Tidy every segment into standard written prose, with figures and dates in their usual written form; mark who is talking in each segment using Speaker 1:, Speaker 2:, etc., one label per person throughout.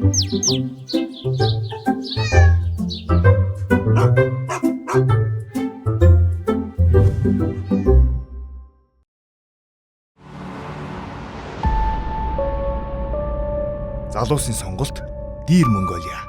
Speaker 1: Залуусын сонголт Dear Mongolia.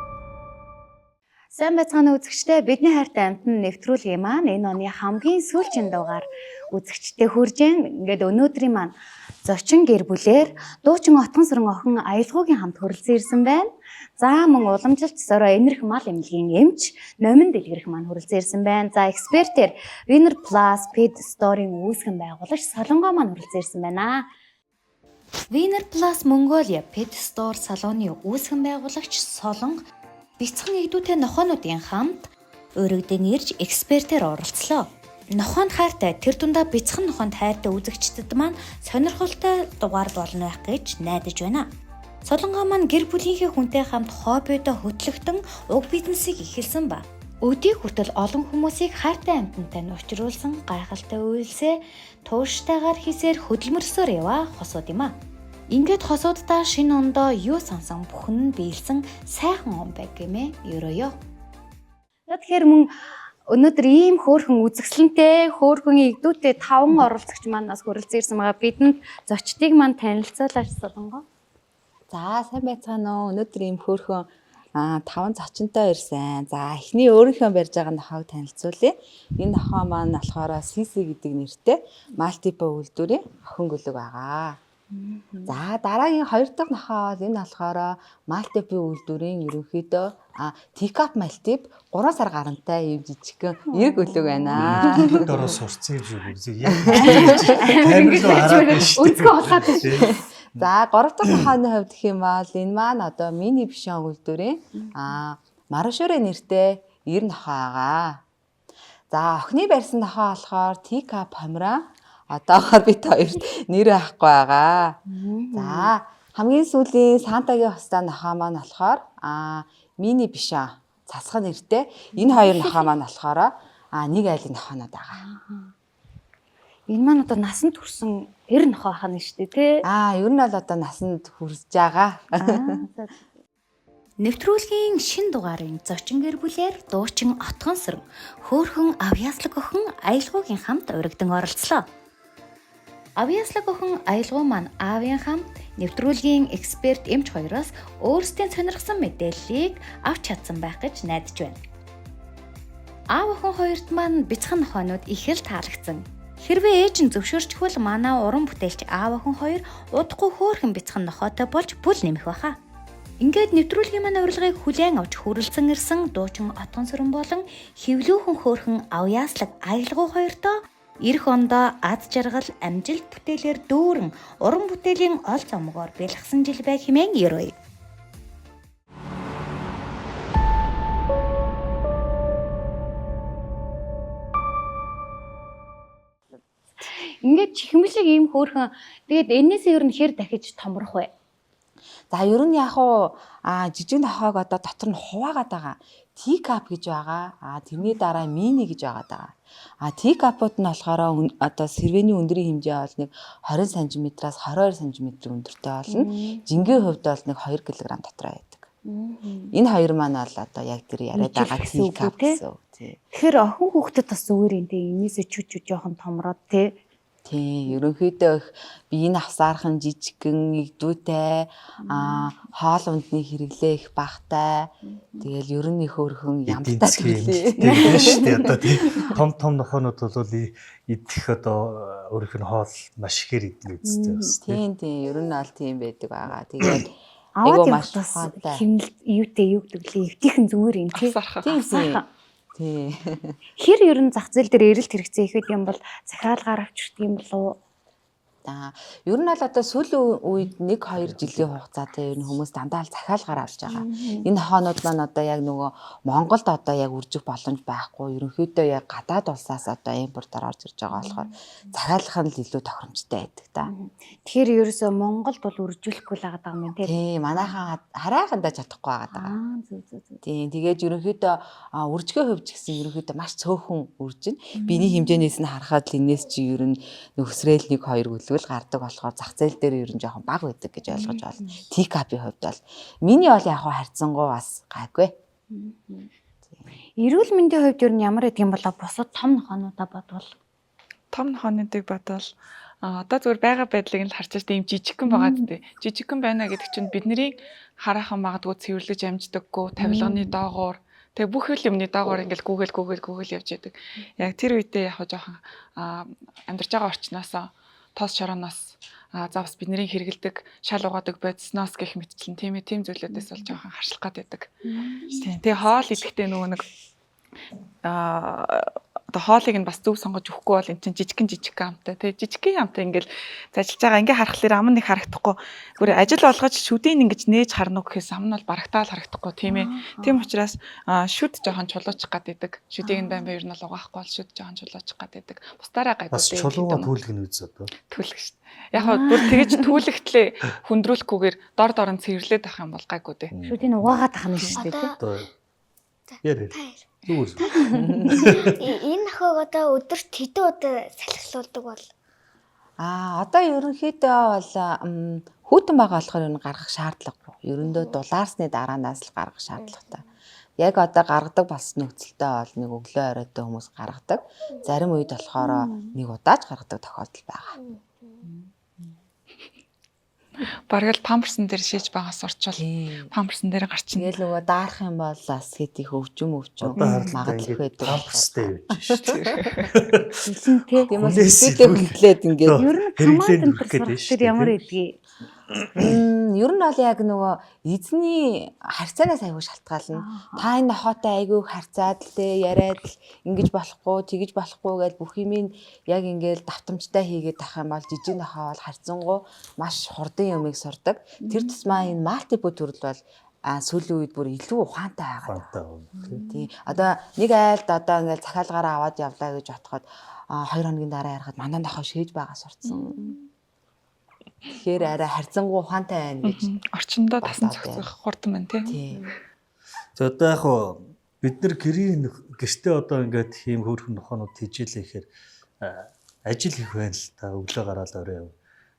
Speaker 2: Сайн байцгаана үзэгчдээ, бидний хайртай амтан нэвтрүүлгийн маань энэ оны хамгийн сүүлчийн дугаар үзэгчдээ хүрж гэн. Ингээд өнөөдрийн маань зочин гэр бүлээр дуучин отгон сөрөн охин аялгаугийн хамт хүрэлцэн ирсэн байна. За мөн уламжилт сороо энерх мал эмнэлгийн эмч Номин Дэлгэрэх маань хүрэлцэн ирсэн байна. За экспертээр Winner Plus Pet Store-ийн үүсгэн байгуулагч Солонгоо маань хүрэлцэн ирсэн байна. Winner Plus Mongolia Pet Store салууны үүсгэн байгуулагч Солонго бяцхан игдүүтэй нохоонуудын хамт өргөдөн ирж экспертээр оролцлоо. Нохоонд хайртай тэр дундаа бяцхан нохоонд хайртай үзэгчдэд маань сонирхолтой дугаар болно байх гэж найдаж байна. Солонгоо маань гэр бүлийнхээ хүнтэй хамт хоббидоо хөтлөгдөн уг бизнесийг эхэлсэн ба өдий хүртэл олон хүмүүсийг хайртай амьтантай нь учруулсан гайхалтай үйлсээ тууштайгаар хийсээр хөдөлмөрсөөр яваа хосууд юм а. Ингээд хосууддаа шинэ ондоо юу сансан бүхэн нь биелсэн сайхан он байг гэмээ ерөөё. Тэгэхээр мөн өнөөдөр ийм хөөрхөн үзэсгэлэнтэй хөөрхөн игдүүтэй 5 оролцогч маань бас хүрэлцэн ирсэн байгаа. Бидэнд зочдыг маань танилцуулаач Солонгоо.
Speaker 3: За сайн байцгаана уу. Өнөөдөр ийм хөөрхөн 5 зочинтой ирсэн. За эхний өөрийнхөө барьж байгаа нохоог танилцуулъя. Энэ нохоо маань болохоор Сиси гэдэг нэртэй малтипо үйлдвэрийн охин гөлөг байгаа. За дараагийн 2 дахь нохоо бол энэ болохоор малтипо үйлдвэрийн ерөнхийдөө тикап малтип 3 сар гарантай юм жижигхэн эрг гөлөг байна.
Speaker 4: Дөрөв сурцсан юм шиг үзье. Яг таймлуу хараад байна шүү.
Speaker 2: Үнцгөө болоод байна.
Speaker 3: За 3 дахь нохооны хувьд гэх юм бол энэ маань одоо мини бишон үйлдвэрийн Марушуре нэртэй 90 нохоо байгаа. За охины барьсан нохоо болохоор тикап хамраа одоогоор бид хоёрт нэр авахгүй байгаа. За хамгийн сүүлийн Сантагийн хостаа нохоо маань болохоор мини бишаа цасхан нэртэй энэ хоёр нохоо маань болохоор нэг айлын нохоонод байгаа.
Speaker 2: Энэ маань одоо насанд хүрсэн 90 нохоо хана шүү дээ тий.
Speaker 3: Ер нь бол одоо насанд хүрж байгаа.
Speaker 2: Нэвтрүүлгийн шин дугаарын зочин гэр бүлээр дуучин отгон сөрөн хөөрхөн авьяаслаг охин аялгаугийн хамт урагдан оролцлоо. Авьяаслаг охин аялгау маань аавын хамт нэвтрүүлгийн эксперт эмч хоёроос өөрсдийн сонирхсан мэдээллийг авч чадсан байх гэж найдаж байна. Аав охин хоёрт маань бяцхан нохоонууд их л таалагдсан. Хэрвээ ээж нь зөвшөөрчих бол манай уран бүтээлч аав охин хоёр удахгүй хөөрхөн бяцхан нохоотой болж бүл нэмэх баха. Ингээд нэвтрүүлгийн маань урилгыг хүлээн авч хүрэлцэн ирсэн дуучин отгон сөрөн болон хэвлүүхэн хөөрхөн авьяаслаг аялгау хоёртоо эх ондоо аз жаргал амжилт бүтээлээр дүүрэн уран бүтээлийн ол зомгоор бэлгсэн жил бай хэмээн ерөөе. Ингээд чихмэлэг ийм хөөрхөн тэгээд энээсээ ер нь хэр дахиж томрох вэ?
Speaker 3: За ер нь яг уу жижиг нохоог одоо дотор нь хуваагаад байгаа. Тикап гэж байгаа. Тэрний дараа мини гэж байгаа. Тикапууд нь болохоор одоо сэрвэний өндрийн хэмжээ бол нэг 20 см-аас 22 см өндөртэй болно. Жингийн хувьд бол нэг 2 кг дотроо байдаг. Энэ хоёр маань бол одоо яг тэр яриад байгаа тикап гэсэн үг тий.
Speaker 2: Тэгэхээр охин хүүхдэд бас зүгээр юм тий. Энээсээ чүч жоохон томроод тий.
Speaker 3: Тий, ерөнхийдөө биеийн авсаархан жижигхэн игдүүтэй хоол ундны хэрэглээ их багтай. Тэгэл ер нь их өөрхөн ямтай
Speaker 4: тийм шүү дээ. Одоо тийм том нохоонууд бол идэх одоо өөрийнх нь хоол маш ихээр идэх үстэй бас.
Speaker 3: Тийм, ер нь бол тийм байдаг байгаа. Тэгээд
Speaker 2: аваад маш ухаантай. Хэмнэлт юутэй юу гэдэг лээ. Эвтийхэн зүгээр юм тий.
Speaker 3: Тийм. Тий.
Speaker 2: Хэр ер нь зах зээл дээр эрэлт хэрэгцээ ихэд юм бол захиалгаар авчирдаг юм болов уу?
Speaker 3: Ер нь бол одоо сүүлийн үед 1-2 жилийн хугацаатай ер нь хүмүүс дандаа л захиалгаар авч байгаа. Энэ хоонууд маань одоо яг нөгөө Монголд одоо яг үржих боломж байхгүй. Ерөнхийдөө яг гадаад улсаас одоо импортоор орж ирж байгаа болохоор захиалах нь л илүү тохиромжтой байдаг та.
Speaker 2: Тэгэхээр ерөөсөө Монголд бол үржүүлэхгүй л байгаа юм тийм.
Speaker 3: Тийм, манайхан харайхандаа чадахгүй байгаа.
Speaker 2: Зүг.
Speaker 3: Тийм, тэгээд ерөнхийдөө үржихээ хувьд ч гэсэн ерөнхийдөө маш цөөхөн үржин. Биений хэмжээнээс нь харахад л энэс чи ер нь нөхсрээл 1-2 гөлвөр хөвгөл гардаг болохоор зах зээл дээр ер нь жоохон бага байдаг гэж ойлгож байна. Тикапийн хувьд бол миний бол яг харьцангуй бас гайгүй.
Speaker 2: Эрүүл мэндийн хувьд ер нь ямар гэдэг юм болоо бусад том нохоонуудаа бодвол
Speaker 5: Том нохоонуудыг бодвол одоо зүгээр байгаа байдлыг нь л харж байгаа тийм жижигхэн байгаа гэдэг. Жижигхэн байна гэдэг чинь бидний хараахан магадгүй цэвэрлэж амждаггүй тавилганы доогуур тэгээ бүх юмны доогуур ингээл гүүгэл явж яадаг. Яг тэр үедээ яг жоохон амьдарч байгаа орчноос тоос шорооноос за бас бидний хэрэгэлдэг шал угаадаг бодисноос гэх мэтчлэн тийм зүйлүүдээс бол жоохон харшлах гад байдаг. Тийм. Тэгээ хоол идэхдээ нөгөө нэг одоо хоолыг нь бас зөв сонгож өгөхгүй бол эн чинь жижигхэн амтай. Тэгээ жижигхэн амтай ингээл зажилж байгаа ингээ харахлаар ам нэг харагдахгүй. Гүр ажил болгож шүдийн ингэж нээж харна уу гэхээс ам нь бол барагтаал харагдахгүй тийм ээ. Тийм учраас шүд жоохон чулуучих гад идэг. Шүдийг нь баймаа ер нь л угаахгүй бол шүд жоохон чулуучих гад идэг. Бусдаараа гайгүй.
Speaker 4: Бас чулууга түүлэх нь үз одоо.
Speaker 5: Түүлэх шүү дээ. Яг хөө бүр тэгэж түүлэхтлээ хүндрүүлэхгүйгээр дор дорн цэвэрлээд авах юм бол гайгүй дээ.
Speaker 2: шүдийг угаагаад тахна шүү дээ.
Speaker 4: Одоо яарэ. Зүгээр.
Speaker 6: Энэ нохойг одоо өдөрт хэдэн удаа салхилуулдаг бол
Speaker 3: Одоо ерөнхийдөө бол хүүтэн байгаа болохоор ер нь гаргах шаардлагагүй. Ерөндөө дулаарсны дараанаас л гаргах шаардлагатай. Яг одоо гаргадаг болсон нөхцөлтэй бол нэг өглөө оройтой хүмүүс гаргадаг. Зарим үед болохоор нэг удаач гаргадаг тохиолдол байгаа.
Speaker 5: Бараг л памперсэн дээр шийж байгаас орчвол памперсэн дээр гарчихна.
Speaker 3: Тэгэл нөгөө даарах юм бол бас хэд их өвчм магадлал байдаг.
Speaker 4: Памперстэй байж шүү дээ.
Speaker 3: Тийм бас хэвлээ хөндлээд ингээд
Speaker 2: Ер нь команд тэр ямар гэдгийг
Speaker 3: ер нь бол яг нөгөө эзний харьцаанаас аягүй шалтгаална. Та энэ нохоотой аягүй харьцаад л те яриад л ингэж болохгүй, тэгэж болохгүй гэж бүх юмыг яг ингээд давтамжтай хийгээд авах юм бол жижиг нохоо бол харьцангуй маш хурдан юмыг сурдаг. Тэр тусмаа энэ малтипл төрөл бол сүүлийн үед бүр илүү ухаантай байгаа. Тий. Одоо нэг айлд одоо ингээд захиалгаараа аваад явлаа гэж бодоход 2 хоногийн дараа ярахад манай нохоо шээж байгаа сурцсан. Тэгэхээр арай харьцангуй ухаантай байна гэж
Speaker 5: орчиндөө тасан зохицох хурдан байна тий.
Speaker 4: За одоо яг бид нар гэртээ одоо ингээд тийм хөөрхөн нохоонууд хийжээлээ гэхээр ажил хийх байна л та өглөө гараад орой яв.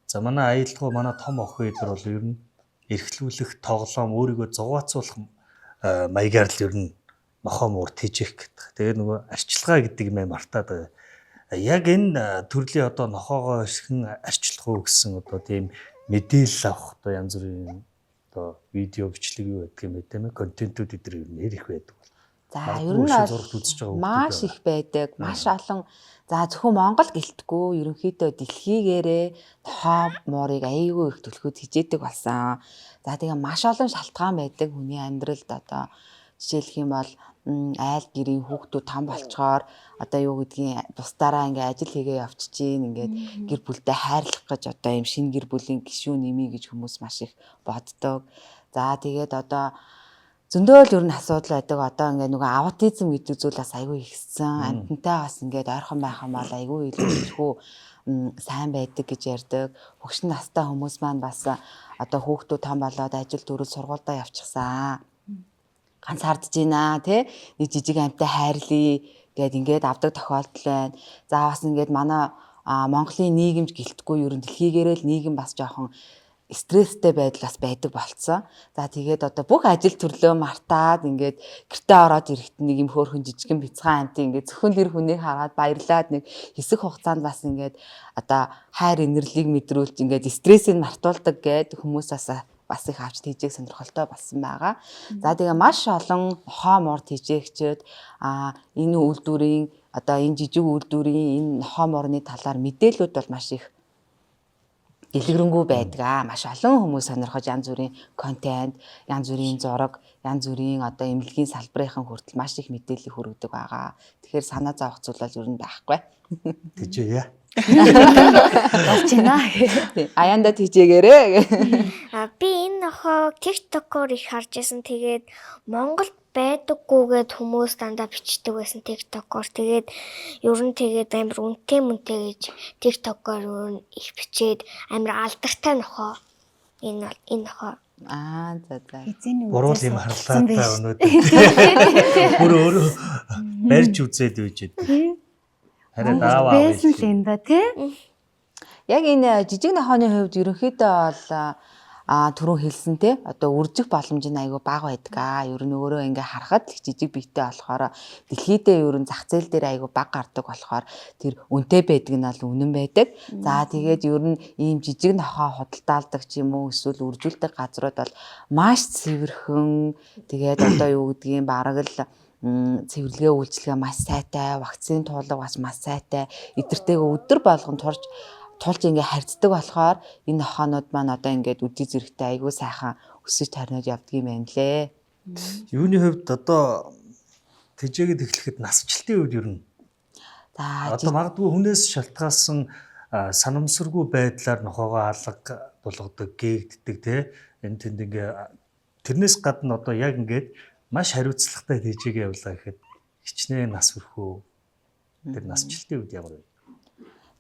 Speaker 4: За манай аялалгуу манай том охин эдэр бол ер нь эрхлүүлэх тоглоом өөрийгөө зугаацуулах маягаар л ер нь нохоо муур тийжих гэдэг. Тэгээд нөгөө арчилгаа гэдэг юм мартаад байгаа. Яг энэ төрлийн одоо нохоогоо эрхэн арчлах уу гэсэн одоо тийм мэдээлэл авах одоо янз бүрийн одоо видео бичлэг юу гэдэг юм бэ тийм ээ контентууд эдгээр ер нь их байдаг.
Speaker 3: За ер нь маш их байдаг. Маш олон за зөвхөн Монгол гэлтгүй ерөнхийдөө дэлхийгээрээ нохоо муурыг аяйгүй их төлхөд хижээдэг болсон. За тэгээ маш олон шалтгаан байдаг хүний амьдралд одоо жишээлх юм бол айл гэрийн хүүхдүүд том болчоор одоо юу гэдгийг бусдаараа ингээ ажил хийгээ явчих чинь ингээд гэр бүлтэй хайрлах гэж одоо юм шинэ гэр бүлийн гишүүн нэмий гэж хүмүүс маш их боддог. За тэгээд одоо зөндөө л ер нь асуудал байдаг. Одоо ингээ нөгөө аутизм гэдэг зүйл бас айгүй ихсэн. Амьтантай бас ингээд ойрхон байх юм бол айгүй илүү сайн байдаг гэж ярьдаг. Хөгшин настай хүмүүс маань бас одоо хүүхдүүд том болоод ажил төрөл сургуультай явчихсан. Ганцаардж байна тий нэг жижиг амьтай хайрлаа гэд ингээд авдаг тохиолдол байна. За бас ингээд манай Монголын нийгэмж гэлтгүй ер нь дэлхийгээрээ л нийгэм бас жоохон стресстэй байдал бас байдаг болцсон. За тэгээд одоо бүх ажил төрлөө мартаад ингээд гэртээ ороод ирэхэд нэг юм хөөрхөн жижигэн бяцхан амт ингээд зөвхөн тэр хүнийг хараад баярлаад нэг хэсэг хугацаанд бас ингээд одоо хайр инэрлийг мэдрүүлж ингээд стрессийг мартуулдаг гэд хүмүүс бас их авч тийжээх сонирхолтой болсон байгаа. За тэгээ маш олон нохоо муур тийжээгчэд энэ үйлдвэрийн одоо энэ жижиг үйлдвэрийн энэ нохоо муурны талаар мэдээлэлүүд бол маш их дэлгэрэнгүй байдаг. Маш олон хүмүүс сонирхож янз бүрийн контент, янз бүрийн зураг, янз бүрийн одоо эмнэлгийн салбарынхан хүртэл маш их мэдээлэл хүргэдэг байгаа. Тэгэхээр санаа зовох зүйл бол ер нь байхгүй.
Speaker 4: Тэжээ яа.
Speaker 2: болчихно.
Speaker 3: Аяанда тийжээгээрээ.
Speaker 6: би энэ нохоо TikTok-оор их харж байсан. Тэгээд Монголд байдаггүйгээд хүмүүс дандаа бичдэг байсан TikTok-оор. Тэгээд ер нь тэгээд амар үнэтэй гэж TikTok-оор их бичээд амар алдартай нохоо. Энэ нохоо.
Speaker 3: За.
Speaker 2: Эзэн
Speaker 4: Буруу юм харлаатай өнөөдөр. Бүр өөрөө барьж үзээд үйж. Харин
Speaker 2: байсан л энэ да тий.
Speaker 3: Яг энэ жижиг нохооны хувьд ерөнхийдөө бол түрүүн хэлсэнтэй одоо үржих боломж нь айгүй бага байдаг. Ер нь өөрөө ингээ харахад их жижиг биетэй болохоор дэлхийдээ ер нь зах зээл дээр айгүй бага гардаг болохоор тэр үнэтэй байдаг нь бол үнэн байдаг. За тэгээд ер нь ийм жижиг нохоо худалдаалдаг ч юм уу эсвэл үржүүлдэг газрууд бол маш цэвэрхэн. Тэгээд одоо юу гэдгийг бараг л цэвэрлэгээ үйлчилгээ маш сайтай, вакцины туулга бас маш сайтай. Эдгэртэйгээ өдөр болгон тулж ингээ харьцдаг болохоор энэ нохоонууд маань одоо ингээд үдий зэрэгтэй айгүй сайхан өсөж тарнууд явдаг юм байна лээ.
Speaker 4: Юуны хувьд одоо тэжээгээд эхлэхэд насжилтын үед ер нь одоо магадгүй хүнээс шалтгаалсан санамсаргүй байдлаар нохоогоо алга булгадаг, гээгддэг тий. Энэ тэнд ингээ тэрнээс гадна одоо яг ингээд маш хариуцлагатай тэжээгээ явуулаа гэхэд хичнээн нас өрхөө тэр насжилтын үед ямар вэ?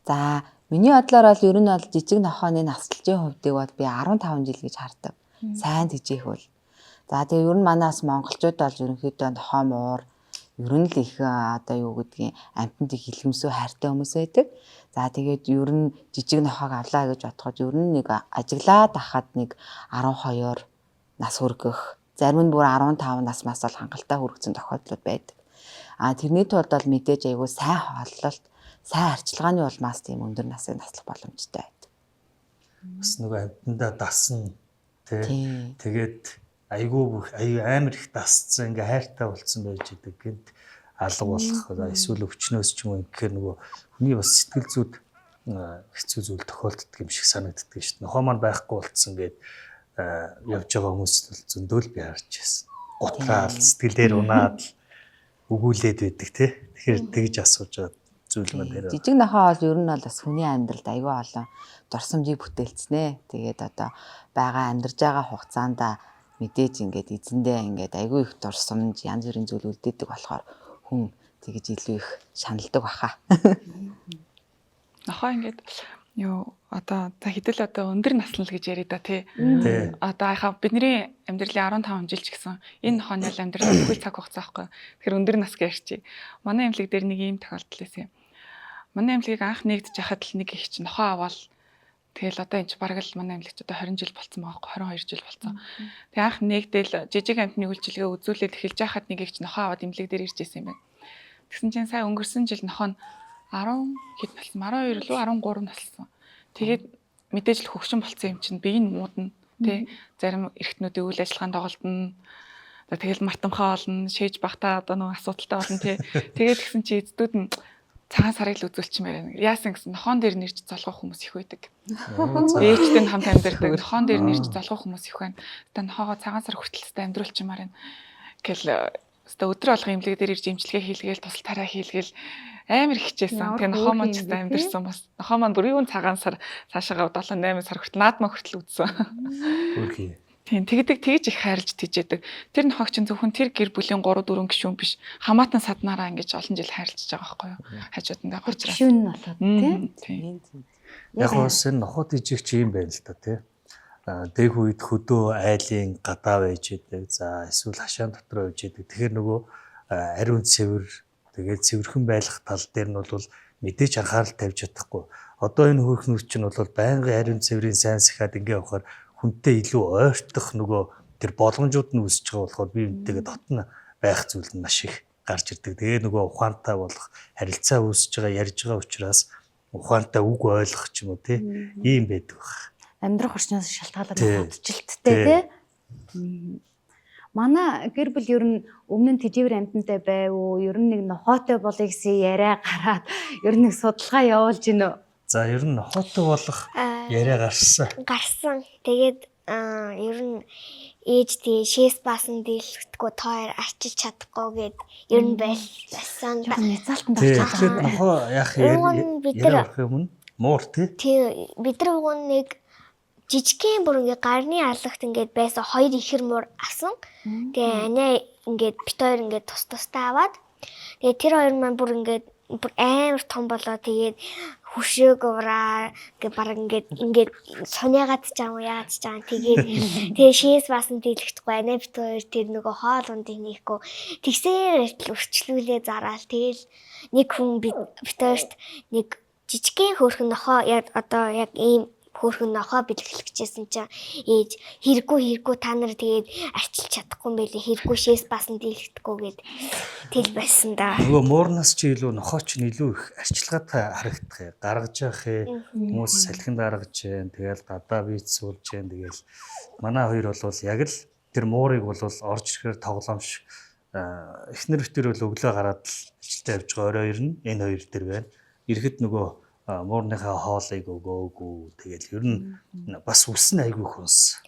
Speaker 3: За миний бодлоор бол ер нь бол жижиг нохооны наслжийн хувьдыг бол би 15 жил гэж хардаг. Сайн тэжээх бол. За тэгээ ер нь манаас монголчууд бол ерөнхийдөө нохоо муур ер нь л их одоо юу гэдгийг амьтанд их хилгэмсүү хайртай хүмүүс байдаг. За тэгээд ер нь жижиг нохоог авлаа гэж бодоход ер нь нэг ажиглаад ахад нэг 12-оор нас хүргэх, зарим нь бүр 15 нас масаал хангалттай хүргэсэн тохиолдлууд байдаг. Тэрний тулд бол мэдээж айгүй сайн хооллолт, сайн арчилгааны улмаас тийм өндөр насыг наслах боломжтой байдаг.
Speaker 4: Бас нөгөө амьтандаа дасна тий. Тэгээд айгүй амар их дасцсан ингээ хайртай болцсон байж идэг гэнт алга болох эсвэл өвчнөөс ч юм уу гэхээр нөгөө хүний бас сэтгэл зүйд хэцүү зүйл тохиолддог юм шиг санагддаг шүү дээ. Нохоо маань байхгүй болцсон гээд явж байгаа хүмүүс зөндөл би харж байсан. Гутраал сэтгэлээр унаад өгүүлээд байдаг тий. Тэгэхээр тэгж асууж байгаа зүйл маань дээр.
Speaker 3: Жижиг нохоо бол ер нь бол бас хүний амьдралд аюул олон дурсамжийг бүтээлцнэ. Тэгээд одоо байгаа амьдарж байгаа хугацаанд мэдээж ингээд эзэндээ ингээд аюул их дурсамж янз бүрийн зүйл үлдээдэг болохоор хүн тэгж илүү их шаналдаг баха.
Speaker 5: Нохоо ингээд юу одоо за хэдэл одоо өндөр наслал гэж яриа да тий. Одоо яхаа бидний амьдралын 15 жил ч гэсэн энэ нохооны амьдрал бүхэл цаг хугацаа байхгүй. Тэгэхээр өндөр нас гэж ярьчих. Манай эмнэлэг дээр нэг ийм тохиолдол байсан юм. Манай эмнэлгийг анх нэгдэж яхад л нэг их ч нохоо аваад тэгэл одоо энэ ч бараг л манай эмнэлэгч одоо 20 жил болсон байгаа 22 жил болсон. Тэгээ анх нэгдэл жижиг амьтны үйлчилгээ үзүүлээд эхэлж яхад нэг их ч нохоо аваад эмнэлэг дээр ирж ирсэн юм байна. Тэгсэн чинь сая өнгөрсөн жил нохоо 10 хэд болсон 12 лөө 13 нассан. Тэгээд мэдээж л хөвшин болцсон юм чинь бие нь муудна тий зарим эрэгтнүүдийн үйл ажиллагаанд тоглолтно. Тэгэл мартамхаа олно, шээж багтаа одоо нэг асуудалтай болно тий. Тэгээд тэгсэн чи эцдүүд нь цагаан сарыг л үзүүлчмээр байна. Яасан гэсэн нохоон дээр нэрж залгах хүмүүс их байдаг. Ээжтэй нь хамт амьдардаг нохоон дээр нэрж залгах хүмүүс их байна. Одоо нохоогоо цагаан сар хүртэлцтэй амьдруулчмаар байна. Гэл одоо өдөр алга эмнэлэг дээр ирж имчилгээ хийлгээл тусал тараа хийлгээл амар хичээсэн. Тэгээ нохоо маань ч амьдэрсэн бас. Нохоо маань бүр юун цагаан сар цаашаага 7 8 сар хүртэл наадмаа хүртэл үзсэн.
Speaker 4: Хөрхий.
Speaker 5: Тийм тэгж их хайрлж тэжээдэг. Тэр нохоог чинь зөвхөн тэр гэр бүлийн 3 4 гишүүн биш. Хамаатан саднараа ингэж олон жил хайрлаж байгаа байхгүй юу? Хажуудандаа гочраа.
Speaker 2: Гишүүн нь болоод
Speaker 5: тийм.
Speaker 4: Яг бас энэ нохоо тижих чи юм байна л да тий. Дэг үед хөдөө айлын гадаа байж идэг. За эсвэл хашаан дотор байж идэг. Тэгэхээр нөгөө ариун цэвэр тэгээд цэвэрхэн байх тал дээр нь бол мэдээж анхаарал тавьж чадахгүй. Одоо энэ хөрхнүүд чинь бол байнгын ариун цэврийн сайн сахиад ингээ явахаар хүнтэй илүү ойртох нөгөө тэр боломжууд нь үүсэж байгаа болохоор би үнтэйгээ дотно байх зүйл нь маш их гарч ирдэг. Тэгээ нөгөө ухаантай болох харилцаа үүсэж байгаа ярьж байгаа учраас ухаантай үг ойлгох ч юм уу тий ийм байдаг баг.
Speaker 2: Амьдрах орчноос шалтгаалаад боджилттэй тий. Манай гэр бүл ер нь өмнө нь тэжээвэр амьтантай байв уу? Ер нь нэг нохоотой болъё гэсэн яриа гараад ер нь нэг судалгаа явуулж гинөө.
Speaker 4: За ер нь нохоотой болох яриа гарсан.
Speaker 6: Тэгээд ер нь ээж тий шээс баасан дийлэхдэггүй тоор арчиж чадахгүй гэд ер нь байсан.
Speaker 2: Няцаалтанд орж байгаа.
Speaker 4: Тэгэхээр нохоо яах яриа орох юм муур тий.
Speaker 6: Тий бид нар нэг жижигхэн бүр ингээ гарны аллагт ингээд байсан 2 ихэр муур авсан. Тэгээ анаа ингээд бит хоёр ингээд тустай аваад тэгээ тэр хоёр маань бүр амар том болоо тэгээд хөшөөг ураа гэ баг ингээд суняагаад ч юм уу яаж ч аа тэгээ шээс баасан дийлэхдэггүй анаа бит хоёр тэр нөгөө хоол ундыг нээхгүй тэгсээр өрчлүүлээ зараал тэгэл нэг хүн бит хоёрт нэг жижигхэн хөөрхөн нохоо яг одоо яг ийм хөөрхөн нохоо бэлгэлчихсэн чинь ээж хэрэггүй та нар тэгээд арчилж чадахгүй юм байлээ хэрэггүй шээс басан дийлдэхгүй гэд тэл байсан да.
Speaker 4: Нөгөө муурнаас чи илүү нохооч нь илүү их арчилгаатай харагдах юм. Гаргаж явах хүмүүс салхинд гаргаж जैन тэгэл гадаа бийц суулж जैन тэгэл манай хоёр бол яг л тэр муурыг бол орж ирэхээр тоглоомш эхнэр битэр бол өглөө гараад л ажилдаа явж байгаа орой ирнэ энэ хоёр дээр байна. Ирэхэд нөгөө муурныхаа хоолыг өгөөгүй тэгэл ер нь бас үсэн айгүй хүнс.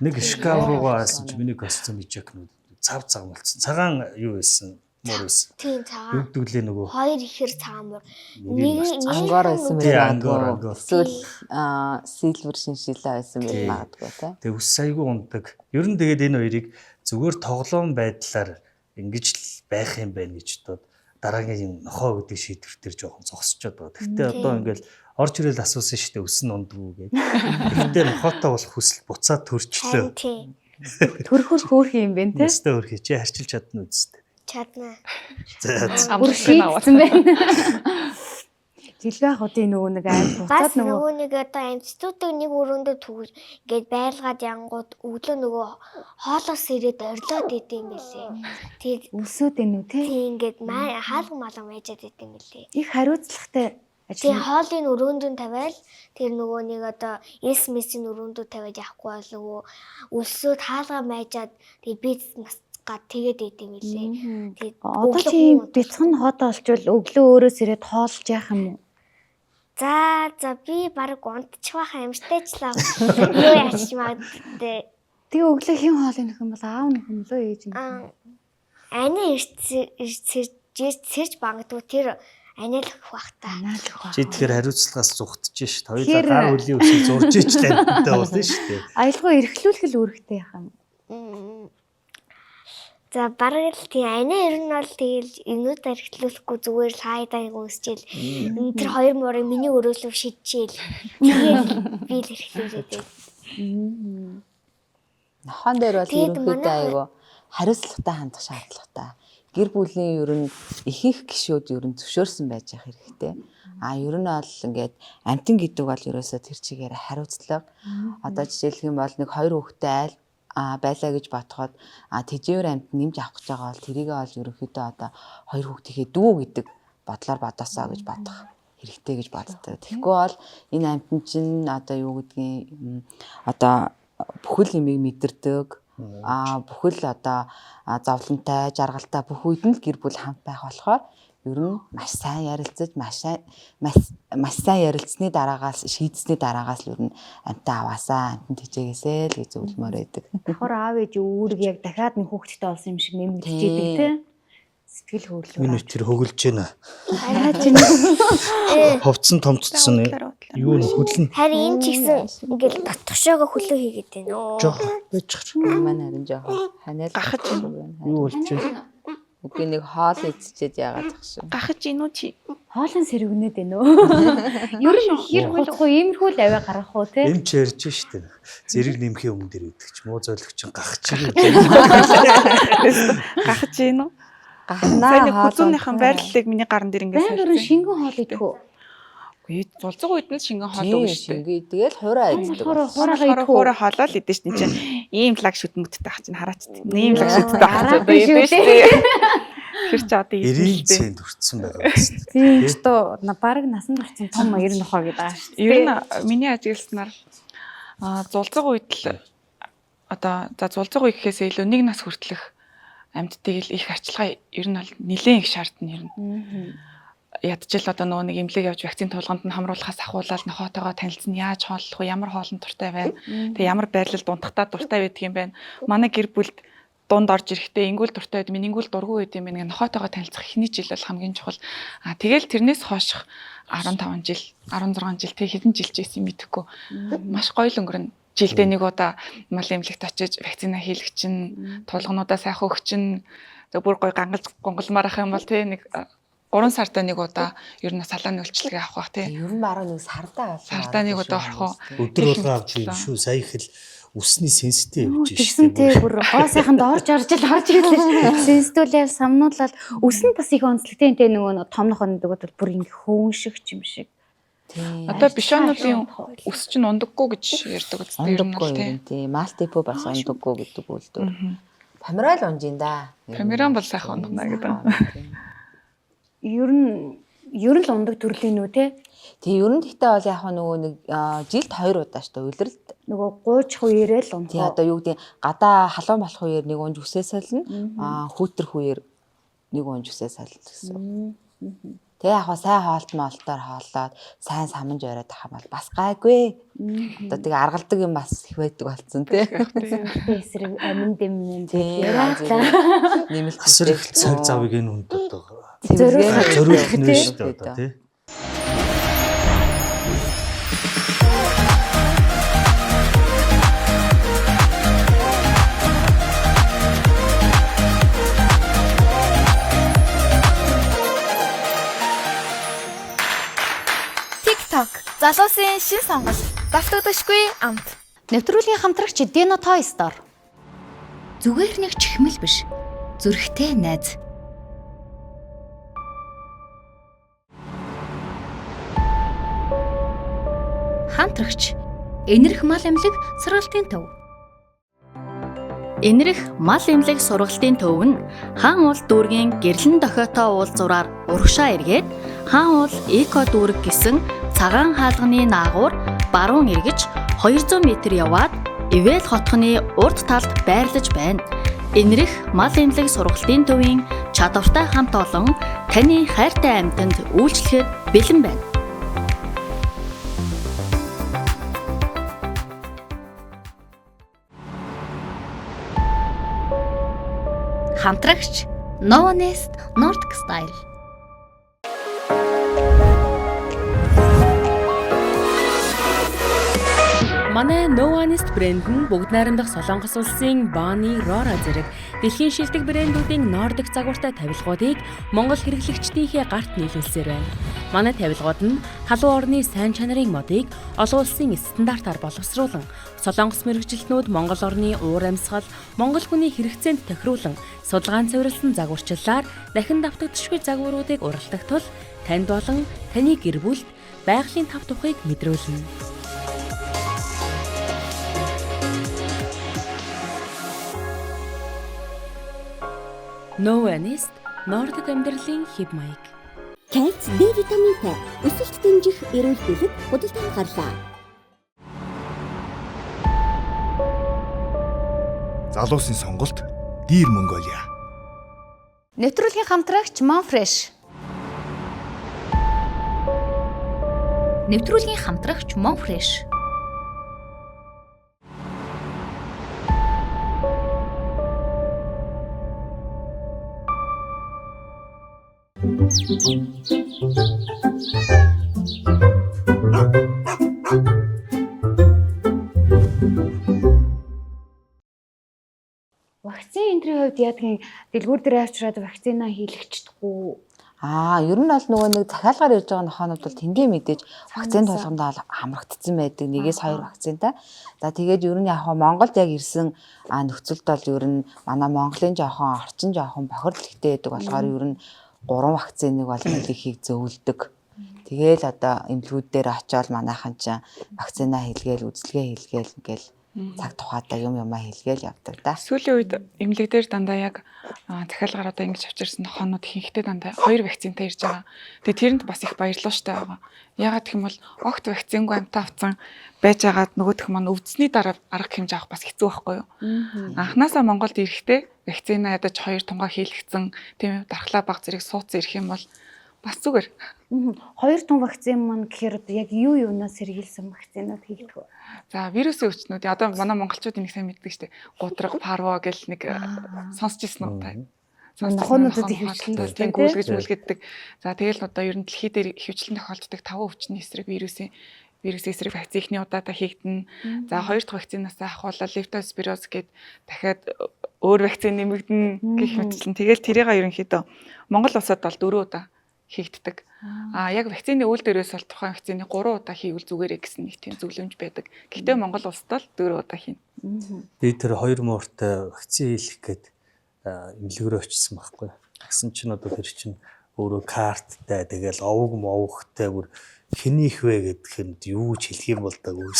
Speaker 4: Нэг шкаф руугаа алсан чи миний костюм ижэкнүүд цав болцсон. Цагаан юу байсан? Муур байсан.
Speaker 6: Тийм цагаан.
Speaker 4: Югдүглээ нөгөө
Speaker 6: Хоёр ихэр цагаан мөр.
Speaker 3: Ангор байсан
Speaker 4: Тий,
Speaker 3: байх
Speaker 4: ангор.
Speaker 3: магадгүй. Эсвэл силвер шиншилээ байсан байх магадгүй тий.
Speaker 4: тэг үс айгүй ундаг. Ер нь тэгээд энэ хоёрыг зүгээр тоглоом байдлаар ингэж л байх юм байна гэж бодоод дараагийн нохоо гэдэг шийдвэр төр жоохон зогсчиход байгаа. Гэхдээ одоо ингээл орж ирэл асуусан шүү дээ өс нь ундгүй гэдэг. Гэхдээ нохоотой болох хүсэл буцаад төрчлөө.
Speaker 6: Тийм.
Speaker 2: Төрхөл хөөх юм бэ те.
Speaker 4: Өстэй өрхий чи харчилж чадна үсттэй.
Speaker 6: Чадна.
Speaker 4: За
Speaker 2: Бүр шийдсэн байна. Жилгээ хотын нөгөө нэг айл
Speaker 6: Бас
Speaker 2: буцаад нөгөө
Speaker 6: нөгөө нэг одоо институтыг нэг өрөөндөө төгөж гээд байлгаад янгууд өглөө нөгөө хоолоос ирээд орилоод идэм байлээ. Тэгээд
Speaker 2: өлсөд энэ үү те.
Speaker 6: тийм ингээд хаалга малга майжаад идэм байлээ.
Speaker 2: Их хариуцлагатай
Speaker 6: Тэгээ
Speaker 2: ажил.
Speaker 6: хоолыг өрөөндөө тавиал тэр нөгөө нэг одоо эс мессийн өрөөндөө тавиад явахгүй бол нөгөө өлсөд хаалга майжаад тэгээд би насгаад тэгээд идэм байлээ. Тэгээд
Speaker 2: Одоо чи бяцхан хот олчвол өглөө өөрөөс ирээд хоолж яах юм уу?
Speaker 6: За би баг унтчих байхаа юмштайчлаа. Юу яач магадгүй.
Speaker 2: Тэгээ өглөө хэн хоол нөх юм бол аав нөх юм лөө ээж нь.
Speaker 6: Ани сэрж бангадгүй тэр аниалах бах та.
Speaker 4: чи тэгэхээр хариуцлагаас зүгтж шít. Хоёулаа гар үлийн үсийг зурж ич тантай болно шүү дээ.
Speaker 2: Аялгаа эрхлүүлэх л үүрэгтэй яах юм.
Speaker 6: За бараг л тийм ани ер нь бол тэгэл энүүд архитлуулахгүй зүгээр л хайдааг үсчээл тэр хоёр морыг миний өрөөлөв шидчихээл тэгээд би л архитлуулээд.
Speaker 3: Нохон дээр бол
Speaker 6: Тэгээд
Speaker 3: ерөнхийдөө
Speaker 6: манай-
Speaker 3: айгу хариуцлагатай хандах шаардлагатай. Гэр бүлийн ер нь ихэнх гишүүд ер нь зөвшөөрсөн байж явах хэрэгтэй. Ер нь бол ингээд амтан гэдэг бол ерөөсөө тэр чигээр хариуцлага. Одоо жишээлх юм бол нэг хоёр хүүхэдтэй айл байлаа гэж бодоход тэжээвэр амт нэмж авах гэж байгаа бол тэрийгээ бол ерөнхийдөө одоо хоёр хүүхдийнхээ дүү гэдэг бодлоор бодосоо гэж бодох хэрэгтэй гэж боддог. Тэгэхгүй бол энэ амтан чинь одоо юу гэдгийг одоо бүхэл юмыг мэдэрдэг. Бүхэл одоо зовлонтой, жаргалтай бүх үед нь л гэр бүл хамт байх болохоор ер нь маш сайн ярилцаж, маш сайн ярилцсны дараагаас шийдсэний дараагаас л ер нь амтаа аваасаа, амтан тэжээгээсээ л гэж зөвлөмөр байдаг.
Speaker 2: Давхар аав ээж үүрэг яг дахиад нэг хүүхэдтэй олсон юм шиг нэмэгдэж идэг те. Сэтгэл хөдлөл.
Speaker 4: Энэ тэр хөглөж байна.
Speaker 2: Хараач нь
Speaker 4: Ховцсон томцсон юу н хөдлөн
Speaker 6: Харин энэ ч гэсэн ингээл дотгошоогоо хөлөө хийгээд байна өө.
Speaker 4: жоох байчих.
Speaker 3: Манай харин жоохон ханиал
Speaker 5: Гахаж
Speaker 4: Юу болж байна?
Speaker 3: үгүй нэг хоол идчихэд яагаад зах шиг.
Speaker 5: Гахаж ийнү чи.
Speaker 2: хоолн сэргэнээд байна өө. Ер нь хэр хулахгүй иймэрхүү л аваа гарах уу те.
Speaker 4: Эм ч ярьж штэ. Зэрэг нэмхийн өмнө дэр өгдөг ч муу зөөлөгч гах чиг.
Speaker 5: Гахаж ийнү.
Speaker 3: Гахнаа
Speaker 5: Сайн нэг хүзүүнийхэн байрлалыг миний гарн дээр ингээс
Speaker 2: Баяр шингэн хоол идэх үү?
Speaker 5: Үгүй зулцэг үед нь шингэн хоол өгнө шүү дээ.
Speaker 3: Тэгэл хураа иддэг.
Speaker 5: Хоороо хоолол идэж чинь ийм лаг шүтмөдтэй ах чинь хараач. Ийм лаг шүттэй ах чинь одоо идэж шүү дээ. Тэр ч одоо идэж
Speaker 4: 90
Speaker 5: шүү дээ.
Speaker 4: цент хүрсэн байгаа юм.
Speaker 2: Тийм ч то бараг насанд орсон том 90 нохоо гэдэг аа шүү.
Speaker 5: Ер нь миний ажигласнаар зулцэг үед л одоо за зулцэг үе гэхээс илүү нэг нас хүртэлх амьдтыг л их арчилгаа ер нь бол нэлээд их шаардна ер нь. Ядчил одоо нөгөө нэг эмнэлэг явж вакцины тулгамд нь хамруулахаас ахуулаад нохоотойгоо танилцсан яаж хооллох вэ, ямар хоолн дуртай байна, тэгээ ямар байрлал дундахтаа дуртай байдаг юм байна. Манай гэр бүлд дунд орж ирэхдээ ингүүл дуртай байд, минийгүүл дургүй байд юм байна. Нохоотойгоо танилцах эхний жил бол хамгийн чухал. Тэгэл тэрнээс хойших 15 жил, 16 жил тэг хэдэн жил ч ийсэн мэдэхгүй. Маш гоё л өнгөрнө. Жилдээ нэг удаа мал эмнэлэгт очиж вакцина хийлгэх чинь, тулгнуудаа сайхан өгч чинь, бүр гоё гонголмаар ах юм бол тэг нэг 3 сартаа нэг удаа ер нь салааны үйлчлэгээ авах бах тий.
Speaker 3: Ер нь баруун нэг сардаа авсан.
Speaker 5: Сардаа нэг удаа орох уу.
Speaker 4: Өдөр болго авч юм шүү. Сая их л үсний сенситив явж
Speaker 2: Тэгсэн тий бүр гоо сайханд орж орж л орж ирлээ. Сенстүүлэл самнуулаад өс нь бас их онцлогтой энэ нөгөө том нохоо нэгд бол бүр ингэ хөөн шиг ч юм шиг.
Speaker 3: Тийм.
Speaker 5: Одоо бишонуудын өс чинь ундаггүй гэж ярьдаг үстэй ер нь
Speaker 3: Ондоггүй
Speaker 5: тий.
Speaker 3: юм тийм. Малтипо бас ондоггүй гэдэг үйлдвэр. Померал унжин да.
Speaker 5: Померан бол сайхан ундагна гэдэг.
Speaker 2: Ер нь л ундаг төрлийн үү те?
Speaker 3: Тэгээ ер нь гэхдээ бол яг нөгөө нэг жилд 2 удаа шүү дээ улиралд.
Speaker 2: Нөгөө гуучих үеэрээ л унах.
Speaker 3: Тий одоо юу гэдэг гадаа халуун болох үеэр нэг унж үсээ сольно. Хүүтрэх үеэр нэг унж үсээ сольно гэсэн. Тэгээ яг сайн хоолт молтоор хооллоод сайн саманж ороод ах юм бол бас гайгүй. Одоо тэгээ аргалдаг юм бас их байдаг болсон тий.
Speaker 2: Эсрэг амин дэм
Speaker 3: Тий.
Speaker 2: яриа.
Speaker 3: Нэмэлт
Speaker 4: Асар их цаг завыг энэ хүнд одоо
Speaker 3: Зориулах
Speaker 4: зориулах нь шүү дээ одоо тий.
Speaker 7: TikTok залуусын шин сонголт давтагдахгүй амт.
Speaker 2: Нэвтрүүлгийн хамтрагч Dino Toy Store. Зүгээр нэг чихмэл биш. Зүрхтэй найз. Хамтрагч Энэрх мал эмнэлэг сургалтын төв. Энэрх мал эмнэлэг сургалтын төв нь хаан уул дүүргийн гэрлэн дохиотоо уул зураар урагшаа эргээд хаан уул эко дүүрэг гэсэн цагаан хаалганы наагур баруун эргэж 200 м яваад Ивэл хотхны урд талд байрлаж байна. Энэрх мал эмнэлэг сургалтын төвийн чадвартай хамт олон таны хайртай амьтанд үйлчлэхэд бэлэн байна. Хамтрагч Novonest Nordic Style.
Speaker 8: Манай Novonest брэнд нь бүгд найрамдах Солонгос улсын Bonnie Rora зэрэг дэлхийн шилдэг брэндүүдийн Nordic загвартай тавилгуудыг Монгол хэрэглэгчдийнхээ гарт нийлүүлсээр байна. Манай тавилгууд нь халуун орны сайн чанарын модыг олон улсын стандартаар боловсруулан, Солонгос мэргэжилтнүүд Монгол орны уур амьсгал, Монгол хүний хэрэгцээнд тохируулан, судалгаан цэвэрлсэн загварчлалаар дахин давтагдшгүй загваруудыг уралдах тул танд болон таны гэр бүлд байгалийн тав тухыг мэдрүүлнэ. Novonest Nordic амьдралын хэв маяг.
Speaker 9: Кальц, Д витаминтай өсөлт дэмжих эрүүл бэлэг худалдан гарлаа.
Speaker 1: Залуусын сонголт Dear Mongolia.
Speaker 2: Нэвтрүүлгийн хамтрагч Monfresh. Нэвтрүүлгийн хамтрагч Monfresh. Вакцины энтрийн хувьд яадгийн дэлгүүр дээр авчираад вакцина хийлгчдэггүй.
Speaker 3: Ер нь бол нөгөө нэг захиалгаар ирж байгаа нохоонууд бол тэндээ мэдээж вакцины тулгамдаа хамрагдсан байдаг. Нэгээс 2 вакцинтай. За тэгээд ер нь яг Монголд яг ирсэн нөхцөлд бол ер нь манай Монголын жоохон орчин жоохон бохирдол ихтэй байдаг болохоор ер нь 3 вакциныг бол хийхийг зөвлөдөг. Тэгээл одоо эмнэлгүүд дээр очиод манайхан чинь вакцина хийлгээл, үзлэгээ хийлгээл ингээл цаг тухайдаа юмаа хийлгээл явдаг да.
Speaker 5: Сүүлийн үед эмнэлэг дээр дандаа яг захиалгаар одоо ингэж авчирсан нохоонууд ихэнхдээ дандаа 2 вакцинтай ирж байгаа. Тэгээ тэрэнд бас их баярлалаа штэ байгаа. Ягаад гэх юм бол огт вакцингүй амтаа авсан байж байгаад нөгөөх маань өвдсөний дараа арга хэмжээ авах бас хэцүү байхгүй юу? Анханасаа Монголд ирэхдээ вакцина ядаж 2 тунгаа хийлгэсэн тийм дархлаа баг зэрэг суудсан ирэх юм бол бас зүгээр.
Speaker 2: 2 тун вакцин маань гэхээр яг юу юунаас сэргийлсэн вакцинууд хийдэг вэ?
Speaker 5: За вирусын өвчтнүүд одоо манай монголчууд энийг сайн мэддэг шүү дээ. Гутраг, парво гэл нэг сонсч ирсэн үү та?
Speaker 2: Нохоонуудад ихвчлэн
Speaker 5: тийм гүйлгэж мүлгэддэг. За тэгэл одоо ер нь дэлхий дээр ихвчлэн тохиолддог 5 өвчний эсрэг вирусын эсрэг вакцины ихний удаадаа хийгдэнэ. За 2 дахь вакцинаас ахвала лептоспироз гэд дахиад өөр вакцин нэмэгдэнэ гэх мэтчлэн тэгэл тэрийг ерөнхийдөө Монгол улсад бол 4 удаа хийгддэг. Яг вакцины үйл дээрээс бол тухайн вакцины 3 удаа хийвэл зүгээрээ гэсэн нэг тийм зөвлөмж байдаг. Гэхдээ Монгол улсад л 4 удаа хийнэ.
Speaker 4: Би тэр 2 мууртай вакцин хийх гээд эмнэлгэрөө очсон байхгүй. Гэсэн чинь одоо тэр чинь өөрөө карттай тэгэл овог мовогтай бүр хэнийх вэ гэхэд юу ч хэлэх юм бол даагүй.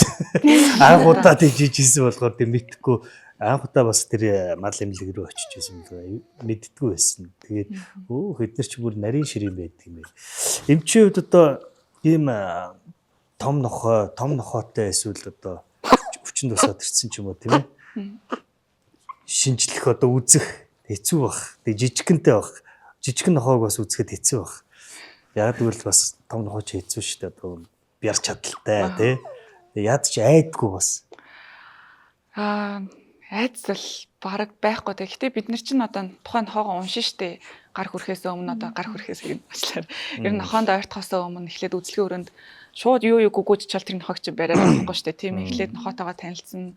Speaker 4: Анх удаа тийжсэн болохоор тийм мэдхгүй анх удаа бас тэр мал эмнэлэг рүү очиж байсан бол мэддэггүй байсан. Тэгээд хэд нар ч бүр нарийн ширийн байдаг юм байна. Эмчийн хувьд одоо ийм том нохоотой эсвэл одоо хүчин тусаад ирсэн ч юм уу тийм ээ. Шинжлэх одоо үзэх хэцүү бах. Тэг жижигэнтэй бах. Жижигэн нохоог бас үзэхэд хэцүү бах. Яг тэгвэл бас том нохоо ч хэцүү шүү дээ. Одоо бярч чадaltaй тий. Яд ч айдгүй бас.
Speaker 5: Айдсал бараг байхгүй. Гэхдээ бид нар чинь одоо тухайн нохоогоо уншин штэ. Гар хүрхээс өмнө одоо гар хүрхээс юм ачлаар. Ер нь нохоонд ойртохоос өмнө эхлээд үзлэгийн өрөөнд шууд юу гүгүүж чал тэр нохоог чи бариад болохгүй штэ. Тийм эхлээд нохоотойгоо танилцсан.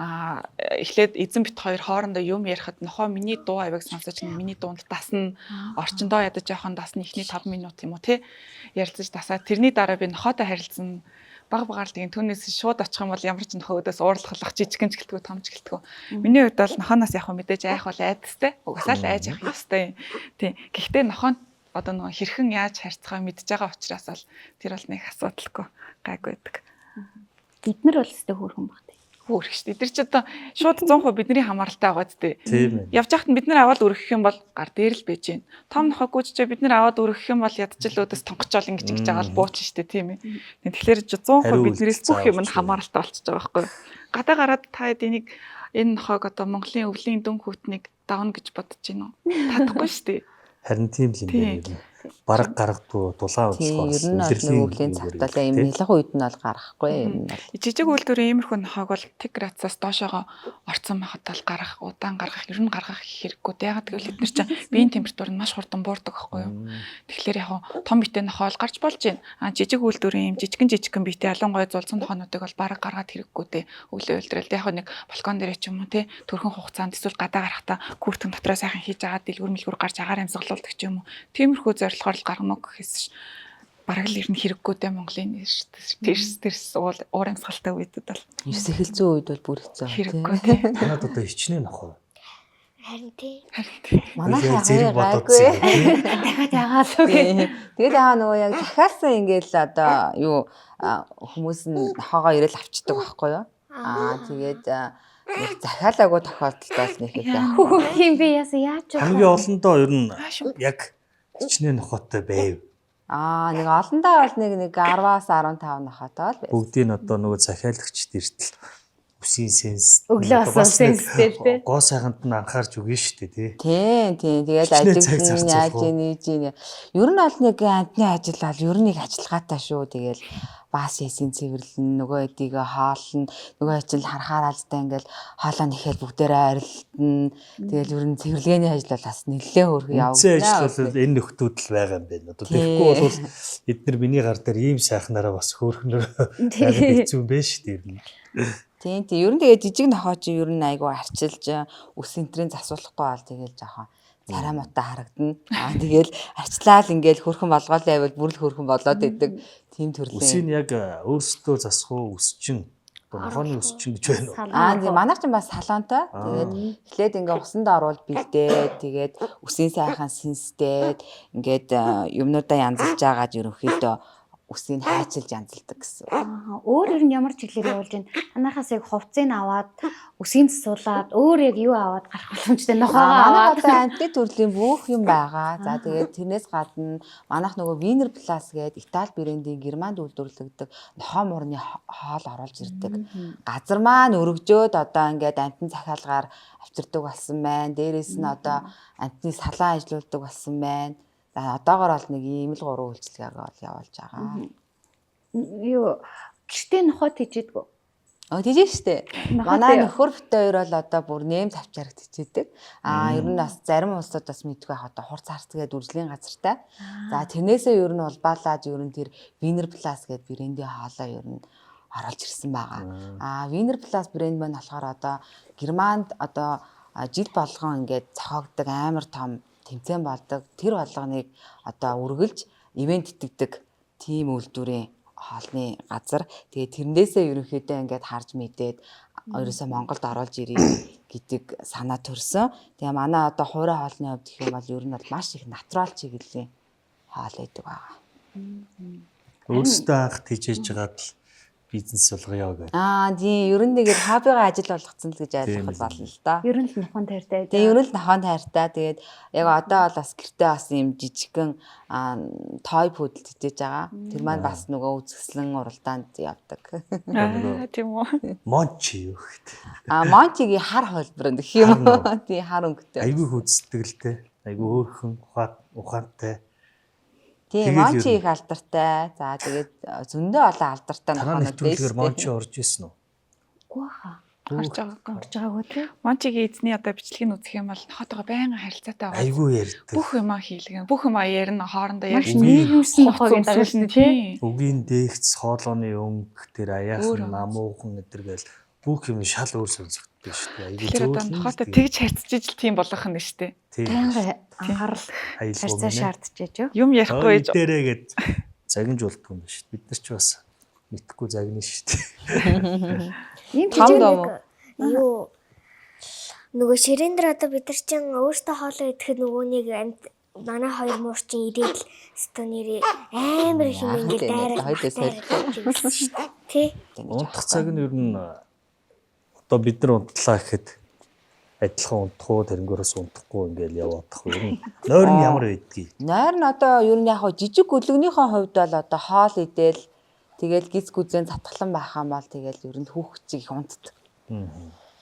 Speaker 5: Эхлээд эзэн бит хоёр хоорондоо юм ярихад нохоо миний дуу авиг сонсож миний дуунд дасна. Орчиндоо ядаж явахан дасна ихний 5 минут юм уу те. Ярилцаж дасаад тэрний дараа би нохоотой харилцсан. Баг тийм түүнээс шууд очих юм бол ямар ч нохоо өдөөс уурлахлах жижигэн ч гэлтгүү том ч гэлтгүү. Миний хувьд бол нохооноос яг мэдээж айх бол айдастай. Угсаа л айж явах ёстой. Тийм. Гэхдээ нохоонд одоо нөгөө хэрхэн яаж харьцахаа мэдж байгаа учраас бол тэр бол нэг асуудалгүй гайгүй байдаг.
Speaker 2: Бид нар бол өстэй хөөрхөн багт.
Speaker 5: Хөөрх шүү дээ. Тэр чи одоо шууд 100% бидний хамааралтай байгаа зү.
Speaker 4: Тийм ээ.
Speaker 5: Явж хахад бид нар аваад өргөх юм бол гар дээр л байж гин. Том нохоогүйч чи бид нар аваад өргөх юм бол ядчил өдөөс тонгочол ингэж байгаа л бууч шүү дээ тийм ээ. Тэгэхээр 100% биднээс бүх юм нь хамааралтай болчихж байгаа байхгүй. Гадаа гараад та энийг энэ нохоог одоо Монголын өвлийн дүн хүүтнийг давна гэж бодож байна уу? Татахгүй шүү дээ.
Speaker 4: Харин тийм л юм байна. Бараг гаргадгүй дулаан
Speaker 3: Тийм, ер нь бол өвлийн цагтаа юм нэлэх үед нь бол гарахгүй юм бол.
Speaker 5: Жижиг үйлдвэрийн иймэрхүү нохоог бол тэг градусаас доошоогоо орцсон байхад бол гарах, удаан гаргах, ер нь гаргах хэрэггүй. Ягаад гэвэл эдгээр чинь биеийн температур нь маш хурдан буурдаг байхгүй юу? Тэгэхээр яг том биетэй нохоо бол гарч болж байна. Жижиг үйлдвэрийн жижигэн биетэй ялангуяа зулцсан нохоонуудыг бол бараг гаргаад хэрэггүй те. Өглөө үйлдвэрэл яг нэг балкон дээр ч юм уу те. Төрхөн хугацаанд эсвэл гадаа гарахтаа күртэн дотроо сайхан хийж агаад дэлгүр гарч агаар амьсгалуулдаг ч юм уу. Тиймэрхүү зорилгоор л гаргана гэхээс бараг л ер нь хэрэггүй дээ Монголын тэрс уур амьсгалтай үедэд бол.
Speaker 3: Ерс эхэлцэн үед бол бүр хэцүү.
Speaker 5: Хэрэггүй тийм.
Speaker 4: Танад одоо хичнээн нохоо.
Speaker 6: Харин тийм.
Speaker 3: Манайхаа
Speaker 4: зэрэг
Speaker 3: гайгүй.
Speaker 2: Дахиад яагаад үгүй.
Speaker 3: Тэгээд яа нөгөө яг захиалсан ингээл одоо юу хүмүүс нь нохоогоо ирэл авчдаг байхгүй юу? Тэгээд захиалаагүй тохиолдолд бол нэг их
Speaker 2: Хөөх юм би яасан яаж вэ?
Speaker 4: Хамгийн олондоо ер нь яг хичнээн нохоотой байв.
Speaker 3: нэг олондоо бол нэг 10-аас 15 нохоотой л байсан.
Speaker 4: Бүгдийн одоо нөгөө захиалагчд эртэл үсийн сенс
Speaker 2: Өглөө асан сенстэй л дээ.
Speaker 4: Гоо сайханд нь анхаарч үгүй шүү дээ тий.
Speaker 3: Тийм. Тэгээд ажил нь яаж нээж ийн. Ер нь бол нэг амтны ажил бол ер нь нэг ажиллагаатай шүү. Тэгэл бас ясийн цэвэрлэн нөгөө эдийгээ хаална. Нөгөө ажил харахаараа л та ингээл хаалаа нэхэл бүгдээрээ арилтна. Тэгэл ер нь цэвэрлэгээний ажил бол бас нэлээд хөргөө явагдана.
Speaker 4: Үсээ ажил бол энэ нөхдүүд л байгаа юм байна. Одоо тэгэхгүй бол эдгээр миний гар дээр ийм сайхнараа бас хөөрхнөр хэцүү юм байна шүү дээ.
Speaker 3: Тийм. Ер нь тэгээ жижиг нохоо чи ер нь айгүй арчилж ус энтрийн засуулахгүй бол тэгэл жоохон царай муутай харагдана. Тэгэл арчлаа л ингээл хөрхөн болгоол байвал бүр л хөрхөн болоод идэг тийм төрлийн.
Speaker 4: Үсийг яг өөрсдөө засах үсчин нохооны үсчин гэж байна уу?
Speaker 3: Тийм манайх ч бас салонтой. Тэгээд эхлээд ингээ усанд оруулаад бэлдээд тэгээд үсийн сайхан сэнстэд ингээд юмнуудаа янзалж агаад ерөнхийдөө үсийг хайчилж янзалдаг гэсэн.
Speaker 2: Өөр ер нь ямар чиглэлээр явуулж байна? Танахаас яг хувцсыг аваад, үсийг засуулаад, өөр яг юу аваад гарах боломжтой нохоо аваад.
Speaker 3: Манай одоо антик төрлийн бүх юм байгаа. За тэгээд тэрнээс гадна манайх нөгөө Wiener Plus гэдэг Итали брендийн Германд үйлдвэрлэгддэг нохоо муурны хоол оруулж ирдэг. Газар маань өргөжөөд одоо ингээд антин захиалгаар авчирдаг болсон байна. Дээрээс нь одоо антны салаан ажиллаулдаг болсон байна. За одоогоор бол нэг ийм л 3 үйлчлэгийг бол явуулж байгаа.
Speaker 2: Юу гэртээ нохоо тийжээдгүү.
Speaker 3: Тийж штэ. Манай нөхөр бит хоёр бол одоо бүр нэм завчаарх тийжээдэг. Ер нь бас зарим улсууд бас мэдгүй байх одоо хурц харцгээд үржлийн газартай. За тэрнээсээ ер нь улбаалаад ер нь тэр Wiener Plus гэдэг брендийн хоолой ер нь оруулж ирсэн байгаа. Wiener Plus брэнд маань болохоор одоо Германд одоо жил болгон ингээд цохогддог амар том тэмцээн болдог. Тэр болгоныг одоо үргэлж ивент итгэдэг тим үйлдвэрийн хоолны газар. Тэгээ тэрнээсээ ерөнхийдөө ингээд харж мэдээд ерөөсөө Монголд оруулж ирэх гэдэг санаа төрсөн. Тэгээ манай одоо хуурай хоолны хувьд гэх юм бол ер нь бол маш их натурал чиглэлийн хоол байдаг байгаа.
Speaker 4: Өөрсдөө анх тийжээж байгаад л бизнес болгоё гэдэг.
Speaker 3: Тийм ер нь нэгээр хоббигаа ажил болгоцсон л гэж ойлгох болно л да.
Speaker 2: Ер нь л нухан тайртай.
Speaker 3: Тэгээ ер нь л нохон тайртай. Тэгээд яг одоо бол бас гэртээ бас юм жижигхэн той пудл тэтэж байгаа. Тэр маань бас нөгөө үзэсгэлэн уралдаанд явдаг.
Speaker 5: Тийм үү.
Speaker 4: Мончи юу гэдэг.
Speaker 3: Мончигийн хар хөлбөр гэх юм уу? Тийм хар өнгөтэй.
Speaker 4: Айгүй хүздэг айгүй хөөрхөн ухаантай.
Speaker 3: Тийм мончи их алдартай. За тэгээд зөндөө олон алдартай
Speaker 4: нохонод
Speaker 3: нөхөнөд
Speaker 4: мончи орж исэн үү?
Speaker 2: Үгүй хаа.
Speaker 5: Орж байгаагүй.
Speaker 2: Орж байгаагүй тий.
Speaker 5: Мончигийн эзний одоо бичлэгийг үзэх юм бол нохотойгоо байнга харилцаатай байгаа.
Speaker 4: Айгүй ярьдаг.
Speaker 5: Бүх юмаа хийлгэн. Бүх юмаа ярина хоорондоо
Speaker 2: Маш
Speaker 5: ярьна.
Speaker 2: нийгэмсэн нохогийн дагуулсан тий.
Speaker 4: Үгийн дээгц хоолооны өнгө тэр аяасан намуухан гэдэргээл бүх юм шал өөр сонсогддог шүү дээ. Айгүй
Speaker 5: Тэгэхээр одоо нохотой тэгж харьцаж ижил тийм болох нь шүү дээ.
Speaker 2: Байнга анхаарал харьцаа шаардж яж.
Speaker 5: Юм ярихгүй ээж.
Speaker 4: Дээрээ гээд загинж болдгоо юм шүү дээ. Бид нар ч бас мэдхгүй загна шүү дээ.
Speaker 2: Ийм
Speaker 3: Том дом
Speaker 6: юу нөгөө ширэндэр одоо бид нар чинь өөртөө хоолоо идэхэд нөгөө нэг манай хоёр муурчин ирээд л өстө нэрээ амар их юм ингээд дайраад тий.
Speaker 4: Унтах цаг нь ер нь одоо бид нар унтлаа гэхэд адилхан унтах уу тэрнгээрээс унтахгүй ингээл яваадах уу. Нойр нь ямар байдгийг.
Speaker 3: Нойр нь одоо ер нь яг жижиг гөлөгнийхөө хувьд бол одоо хоол идэл тэгэл гиз гүзэн татгалан байх юм бол тэгэл ер нь хүүхчиг их унтдаг.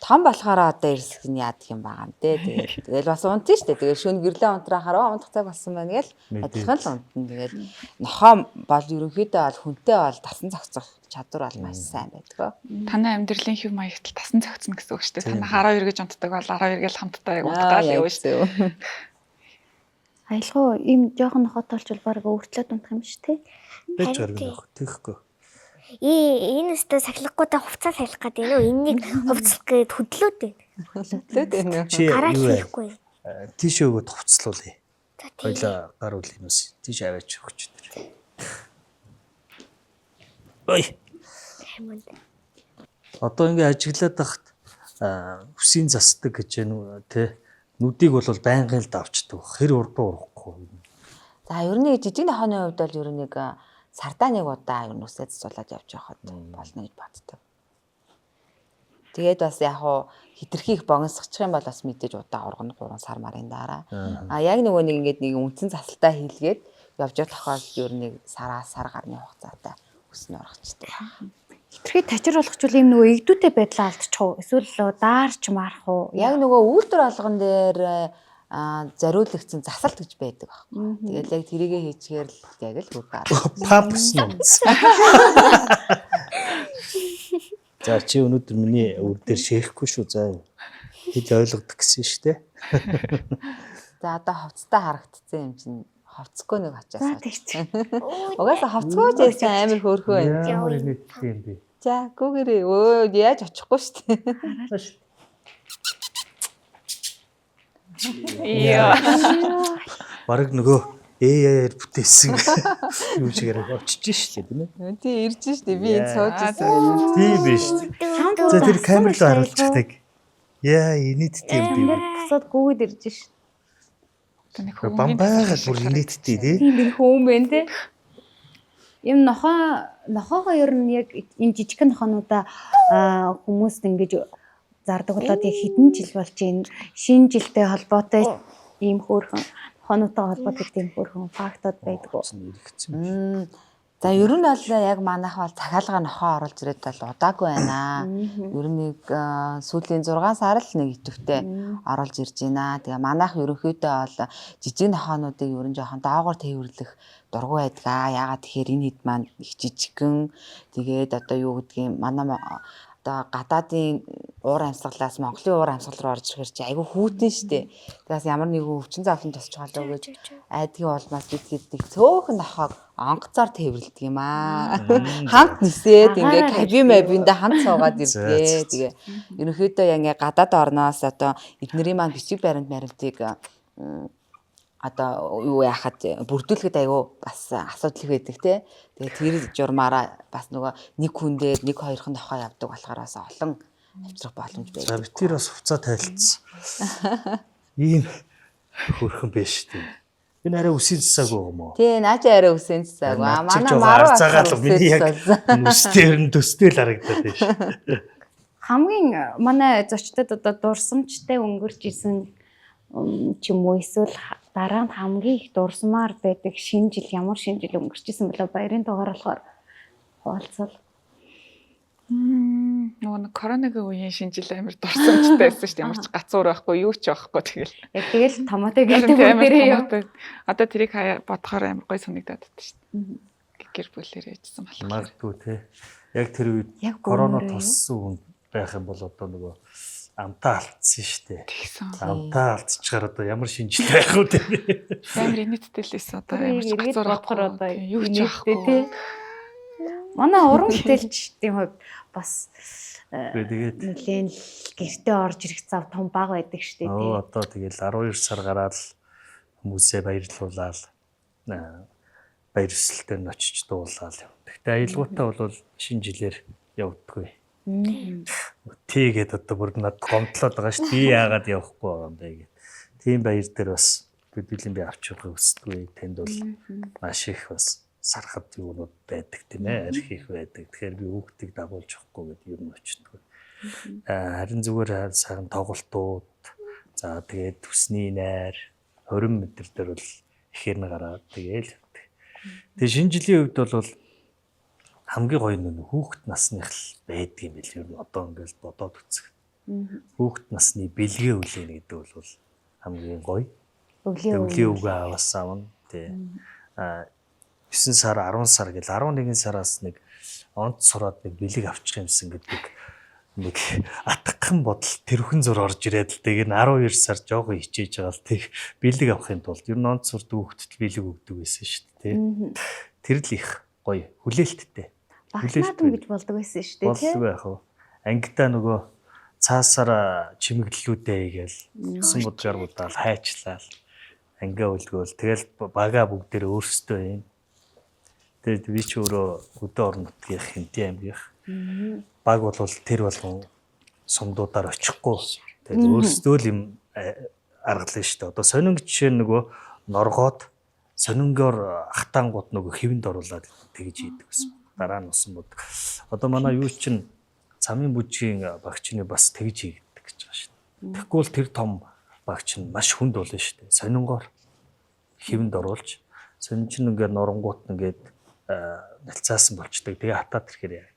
Speaker 3: Том болохоор одоо ирсэх нь яадаг юм байгаа юм те. Тэгэл бас унтна шүү дээ. Тэгээд шөнө гэрлээ унтрахаараа унтах цаг болсон байна гээл адилхан л унтна. Тэгээд нохоо бол ерөнхийдөө бол хүнтэй бол тасан зохицох чадвар бол маш сайн байдаг.
Speaker 5: Танай амьдралын хэв маягт тасан зохицно гэсэн үг шүү дээ. Танай 12 гэж унтдаг бол 12 гээл хамтдаа яг унтдаг л явж шүү дээ.
Speaker 2: Аялгаа ийм жоохон нохотой болчвол баг өөртлөөд унтах юм шүү тий.
Speaker 4: Бэж гаргах тэгэхгүй.
Speaker 6: Энэ өстө сахилгагуудаа хувцас салих гэдэг нөө энэнийг хувцлах гээд хөдлөөд байна.
Speaker 3: Хөдлөөд байна.
Speaker 6: Гараа хийхгүй.
Speaker 4: Тийш өгөөд хувцлуулъя. Хоёлаа гар үл юмс. Тийш аваач өгч тэр. Ой. Одоо ингээ ажиглаад тахт хүсийн засдаг гэж тэ нүдийг бол байнгын л давчдаг. Хэр урдуу урахгүй.
Speaker 3: За ер нь жижиг нохооны хувьд бол ер нь нэг сардаа нэг удаа ер нь үсээд цуцуулаад явж байхад болно гэж боддог. Тэгээд бас яг хуу хитрхи их богиносчих юм бол бас мэдээж удаа ургана 3 сар марын дараа. Яг нөгөө нэг ингээд нэг үндсэн засалтаа хийлгээд явж байгаа тохиолдолд ер нь нэг сараас сар гарны хугацаатай өснө ургачдаг.
Speaker 2: Хитрхи тачир болгочвол ийм нөгөө игдүүтэй байдлаа алдчих уу? Эсвэл даарч марах уу?
Speaker 3: Яг нөгөө үйлдвэр болгон дээр зориулагдсан засалт гэж байдаг баг. Тэгээд яг тэрийгэ хийчихээр л яг л бүр гар.
Speaker 4: Пампс юм. За чи өнөөдөр миний үр дээр шээхгүй шүү. За хэд ойлгодог гэсэн шүү дээ.
Speaker 3: За одоо хувцтай харагдсан юм чинь хувцгүй нэг очоос.
Speaker 2: За тэгч.
Speaker 3: Угаасаа хувцгүй ч байсан амар хөөрхөө байна.
Speaker 4: Ямар нэгт юм бэ?
Speaker 3: За гүгэрээ өө яаж очихгүй шүү дээ.
Speaker 5: Яа.
Speaker 4: Бараг нөгөө AI-аар бүтээсэн юм шигээр очиж шүү дээ тийм ээ.
Speaker 3: Тий ирж шүү дээ. Би энэ сууж ирсэн.
Speaker 4: Тийм биш. За тэр камер руу харуулчихдаг. Яа инээдтэй юм бэ?
Speaker 2: Босоод гүгэд ирж ш.
Speaker 4: Бамбайгаар бүр инээдтэй тий.
Speaker 2: Тийм би хөөн бэ те. Им нохоогоо ер нь яг энэ жижигхэн нохоонуудаа хүмүүст ингэж зардаг болоод яг хэдэн жил болж байна. Шинэ жилтэй холбоотой ийм хөөрхөн хоноотой холбоотой тийм хөөрхөн фактууд байдаг.
Speaker 3: За ер нь бол яг манайх бол захиалга нохоо оруулж ирээд бол удаагүй байна. Ер нь нэг сүүлийн 6 сар л нэг идэвхтэй оруулж ирж байна. Тэгээ манайх ерөнхийдөө бол жижиг нохоонуудыг ер нь жоохон доогоор тээвэрлэх дургу байдаг. Яагаад тэгэхээр энэ хэд маань их жижигхэн. Тэгээд одоо юу гэдгийг манай одоо гадаадын уур амьсгалаас Монголын уур амьсгал руу орж ирэх чи айгүй хүүтэн штэ. Тэгээс ямар нэгэн өвчин завлан тусч байгаа гэж айдгийн улмаас бидгээд нэг цөөхөн нохоог онгоцоор тээвэрлдэг юм аа. Хамт нисээд ингээ кабинда хамт суугаад ирдэг. Тэгээ ерөнхийдөө ингээ гадаад орноос одоо эднэрийн маань бичиг баримтыг одоо юу яхад бүрдүүлэхэд айгүй бас асуудал их байдаг те. Тэгээ тэр журмаараа бас нөгөө нэг хүн дээр нэг хоёрхан нохоо явдаг болохоор бас олон авчрах боломж байдаг.
Speaker 4: За битэр бас хуцаа тайлцсан. Ийм хөрхөн биш тийм. Энэ арай үсийн цэсаагүй юм уу?
Speaker 3: Тий, наача арай үсэн цэсаагүй. Манай
Speaker 4: Маруу
Speaker 3: маруу
Speaker 4: арцаагаад миний яг нүстээр нь төстэй л харагдаад байна шүү.
Speaker 2: Хамгийн манай зочдод одоо дурсамжтай өнгөрч исэн ч юм уу эсвэл дараа нь хамгийн их дурсамаар байдаг шинэ жил ямар шинэ жил өнгөрч исэн бэлээ баярын дугаар болохоор хуваалцал.
Speaker 5: Нөгөө коронавигийн үеийн шинжил амир дурсамжтай байсан шүү дээ. Ямар ч гацуур байхгүй, юу ч байхгүй тэгэл.
Speaker 2: Яг тэгэл томоотой гэдэг бүгдээрээ юу.
Speaker 5: Одоо тэрийг бодохоор амир гой санагдаад байна шүү дээ. Гэр бүлээрээ ичсэн болохоор.
Speaker 4: Магадгүй тий. Яг тэр үед
Speaker 2: Яг
Speaker 4: корона
Speaker 2: гүмрээ юу?
Speaker 4: туссан хүн байх юм бол одоо нөгөө амтаа алдсан шүү дээ.
Speaker 5: Тэгсэн.
Speaker 4: Амтаа алдчихаар одоо ямар шинжил байх вэ тий.
Speaker 5: Амир инээдтэй л байсан одоо ямар ч
Speaker 2: Эргээд
Speaker 5: гацуур
Speaker 2: бодохоор одоо
Speaker 5: байхгүй, юу ч
Speaker 2: инээдтэй,
Speaker 5: байхгүй.
Speaker 2: тий. Манай уран бүтээлчдийн хувьд бас
Speaker 4: Тэгээд
Speaker 2: нэлээд гэртээ орж ирэх зав том баг байдаг шүү дээ, тий.
Speaker 4: одоо тэгэл 12 сар гараад хүмүүсээ баярлуулаад баяр ёслолтод нь очиж дуулаад юм. Гэхдээ аялгуудаа бол шинэ жилээр явдаггүй. Тэгээд одоо бүр над гомдлоод байгаа шүү. Би яагаад явахгүй байгаа юм бэ гэх. Тийм баяр дээр бас бидний би авч явахыг хүсдэггүй. Тэнд бол маш их бас сархад юунууд байдаг тийм ээ. Арх их байдаг. Тэгэхээр би хүүхдийг дагуулж явахгүй гэдэг юм очтгоо. Харин зүгээр сайхан тоглолтууд за тэгээд төсний найр 20 м дээр бол ихээр нь гараад тэгээл явдаг. Тэгээ шинэ жилийн үед бол хамгийн гоё нь хүүхэд насных л байдаг юм бэл ер нь одоо ингээл бодоод үзэх. Хүүхэд насны бэлгээ үлээнэ гэдэг бол хамгийн гоё. Өвлийн үгээ аваас авна. Тэ 9 сар 10 сар гэл 11 сараас нэг онц сураад нэг бэлэг авчих юмсан гэдэг нэг атгахын бодол тэрхэн зур орж ирээд л тэгээд 12 сар жоохон хичээж байгаа л тэг бэлэг авахын тулд ер нь онц сурд хүүхдэд бэлэг өгдөг байсан шүү дээ. Тэр л их гоё хүлээлттэй.
Speaker 2: Багтнаадам гэж болдог байсан шүү дээ, тий.
Speaker 4: Болдог байх уу. Ангидаа нөгөө цаасаараа чимэглэлүүдээ игээл усан будгаар будаал хайчлал ангиа үлгөөл тэгэл бага бүгдээр өөрсдөө юм. Тэгээд би ч өөрөө өдөө орон нутгийн Хэнти аймгийнх. Баг бол тэр болгон сумдуудаар очихгүй. Тэгээд өөрсдөө л юм аргална шүү дээ. Одоо сонинг жишээ нөгөө норгоод сонингоор ахтаангууд нөгөө хэвэнд оруулаад тэгж хийдэг гэсэн. Дараа нь усан буд. Одоо манай юу чинь цамын бүжгийн багчны бас тэгж хийгддэг гэж байгаа шүү дээ. Тэгэхгүй бол тэр том багч нь маш хүнд болно шүү дээ. Сонингоор хэвэнд оруулж сонин чинь ингээд норнгууд ингээд нэлцаасан болчдөг. Тэгээ хатаад ирэхээр яа.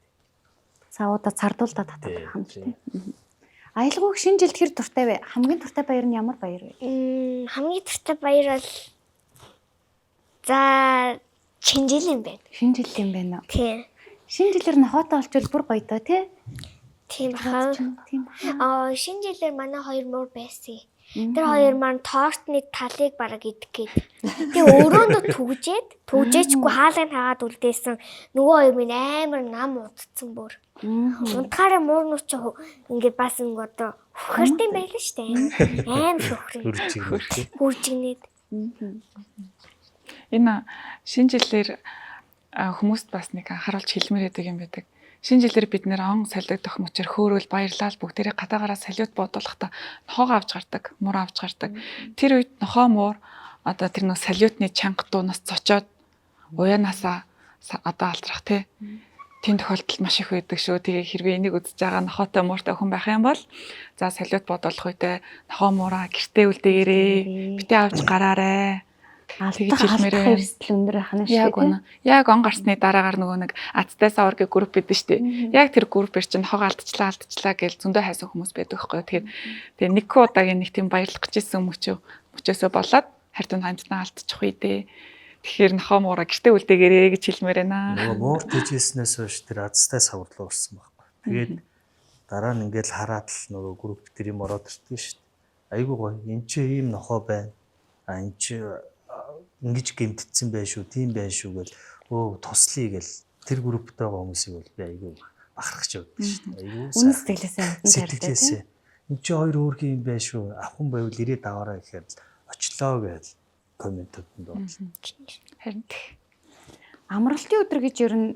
Speaker 2: Цаудаа цардуулдаа татдаг хамт тий. Аялгауг шинэ жилд хэр дуртай вэ? Хамгийн дуртай баяр нь ямар баяр вэ?
Speaker 6: Хамгийн дуртай баяр бол за шинэ жил юм байна.
Speaker 2: Шинэ жил юм байна уу?
Speaker 6: Тийм.
Speaker 2: Шинэ жилээр нохотой олчвол бүр гоё доо тий.
Speaker 6: Тийм хаа.
Speaker 2: Тийм.
Speaker 6: Шинэ жилээр манай хоёр мөр байсан. Тэр хоёр маань тортны талыг бараг идэх гээд. Тэгээ өрөөндөө түгжээчгүй хаалгыг хаагаад үлдээсэн. Нөгөө хоёр минь амар нам удцсан бүр. Унтахаараа муурнууч ингээд бас ингээд одоо хөхөртэй байлаа штэ. Амар хөхрөө. Хүржигнээд.
Speaker 5: Энэ шинэ жилээр хүмүүст бас нэг анхааруулж хэлмээр байдаг юм байдаг. Шинэ жилээр бид нэр он солиодох мөчөр хөөрөөл баярлал бүгдээрээ гадаагаараа солиод бодуулахдаа нохоогоо авч гардаг, муур авч гардаг. Тэр үед нохоо муур одоо тэр нөх солиодны чанга дуунаас цочоод уяанаасаа одоо алдрах тий. Тийм тохиолдол маш их байдаг шүү. Тэгээ хэрвээ энийг үзэж байгаа нохоотой мууртай хүн байх юм бол за солиод бодуулах үедээ нохоо муураа гэртээ үлдээгээрээ битээ авч гараарэ.
Speaker 2: Тэгж хэлмээрээ эрсдэл өндөр ахна шүү.
Speaker 5: Яг үнэ. Яг он гарсны дараагаар нөгөө нэг Азтай саваргийн групп байдаг шүү дээ. Яг тэр группээр чинь хог алдчихлаа гэж зөндөө хайсан хүмүүс байдаг байхгүй. Тэгэхээр нэг удаагийн нэг тийм баярлах гэжсэн мөчөөсөө болоод хардын хамтнаа алдчих үе дээ. Тэгэхээр нохоо муураа гэртээ үлдээгээрээ гэж хэлмээр байна.
Speaker 4: Нөгөө муур тэжээснээс хойш тэр Азтай савар руу орсон байхгүй. Тэгээд дараа нь ингээл хараад л нөгөө групп тэр юм ороод ирдэг шүү дээ. Айгуу гоё. Энд чи ийм нохоо байна. Энд чи ингэж гэмтдсэн байх шүү, тийм байх шүү гэл туслая гэл тэр групптэй байгаа хүмүүсийг бол би айгүй бахархаж явдаг шүү дээ. Айгүй
Speaker 2: Үнэ сэтгэлээсээ
Speaker 4: сэтгэлээсээ энэ чи хоёр өөрхийн юм байх шүү, авах юм байвал ирээд аваарай гэхээр очлоо гэж комментууд нь дуулсан.
Speaker 5: Харин
Speaker 2: амралтын өдөр гэж ер нь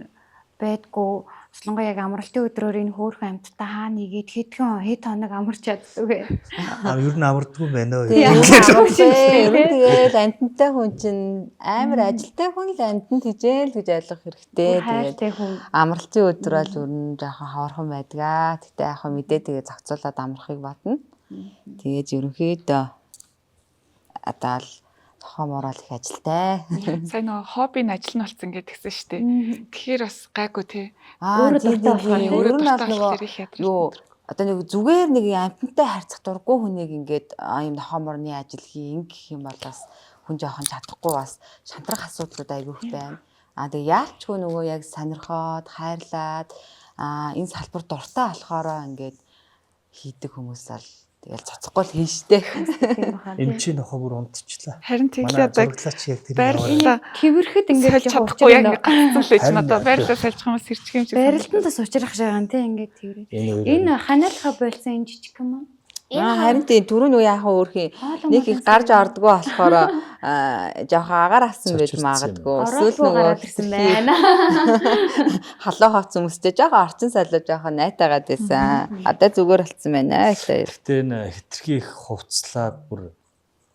Speaker 2: байдгүй. Солонгоо яг амралтын өдрөөр энэ хөөрхөн амьтдаа хаа нэгээд хэд хоног амарч чаддаг вэ?
Speaker 4: Ер нь амардгүй байна уу?
Speaker 3: Ер нь тэгэл амьтантай хүн чинь амар ажилтай хүн л амьтанд хижээл гэж ойлгох хэрэгтэй. Тэгээд амралтын өдөр бол ер нь жоохон ховорхон байдгаа. Гэтэ яг хөө мэдээ тэгээ зохицуулаад амрахыг бодно. Тэгээд ерөнхийдөө одоо л тохоморол их ажилтай.
Speaker 5: Сайн нөгөө хобби нь ажил нь болсон гэдгсэн шүү дээ. Тэгэхээр бас гайгүй тий.
Speaker 2: Өөрөө
Speaker 5: Өөрөө болохоор их ядрал.
Speaker 3: Юу одоо нэг зүгээр нэг амьтантай харьцах дурггүй хүнийг ингээд юм тохоморны ажил хийн гэх юм бол бас хүн жоохон чадахгүй бас шантрах асуудлууд айгүйх байна. Тэгээ яалчгүй нөгөө яг сонирхоод хайрлаад энэ салбар дуртай болохоор ингээд хийдэг хүмүүс бол тэгэл цоцохгүй л хийн штэ.
Speaker 4: Эмчи нохоо бүр унтчихлаа.
Speaker 5: Харин тэглээд
Speaker 4: зураглаач яг тэр
Speaker 5: баярлалаа.
Speaker 2: Твэрхэд ингээд
Speaker 5: чадахгүй яг гацсан л байж надад баярлалаа сольчих юм сэрчих юм шиг.
Speaker 2: Барилтанд бас учрах шагаан тий ингээд тэрээ. Энэ ханиалха болсон энэ жижиг юм.
Speaker 3: Харин тийм түрүүн үе яхаа өөрхийн нэг их гарч ордгоо болохоор жоохон агаар авсан байж магадгүй. Эсвэл нөгөө
Speaker 2: гэсэн байна.
Speaker 3: Халаа хооц хүмүүстэй жоохон орчин сайлуу жоохон найтаагаад байсан. Одоо зүгээр болцсон байна гэсэн.
Speaker 4: Гэтэ энэ хитрхи их хувцлаад бүр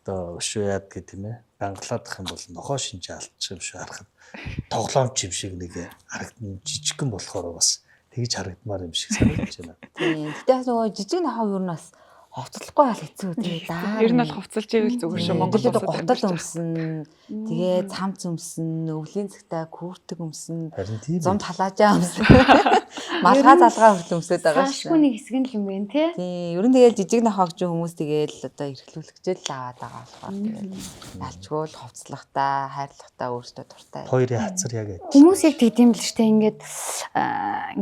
Speaker 4: одоо шүү яад гэх тийм ээ. Бангалаадах юм бол нохоо шинж алдчих юм шүү харахад тоглоомч юм шиг нэг харагдана жижигхэн болохоор бас тэгж харагдмаар юм шиг санагдаж байна.
Speaker 3: Тийм. Гэтэ нөгөө жижиг нохоо юу нас хувцлахгүй бол хэцүү дээ даа.
Speaker 5: Ер нь бол хувцалж ивэл зүгээр шүү. Монгол
Speaker 3: улсад готол өмсөн. Тэгээ цамц өмсөн, өвлийн цагтаа күртэг өмсөн. Зам талаажаа өмсөн. Малгай залгаа хүртэл өмсөд байгаа шүү.
Speaker 2: Ашгүй нэг хэсэг нь л юм байна тий.
Speaker 3: Тийм. Ер нь тэгэл жижиг нохоогч хүмүүс тэгэл одоо эрхлүүлэгчэл л аваад байгаа болохоор тэгэл алчгүй л хувцлахтаа, хайрлахтаа өөртөө дуртай.
Speaker 4: Хоёрын хацар яг ээ.
Speaker 2: Хүмүүс яг тэгдэм л штэ ингээд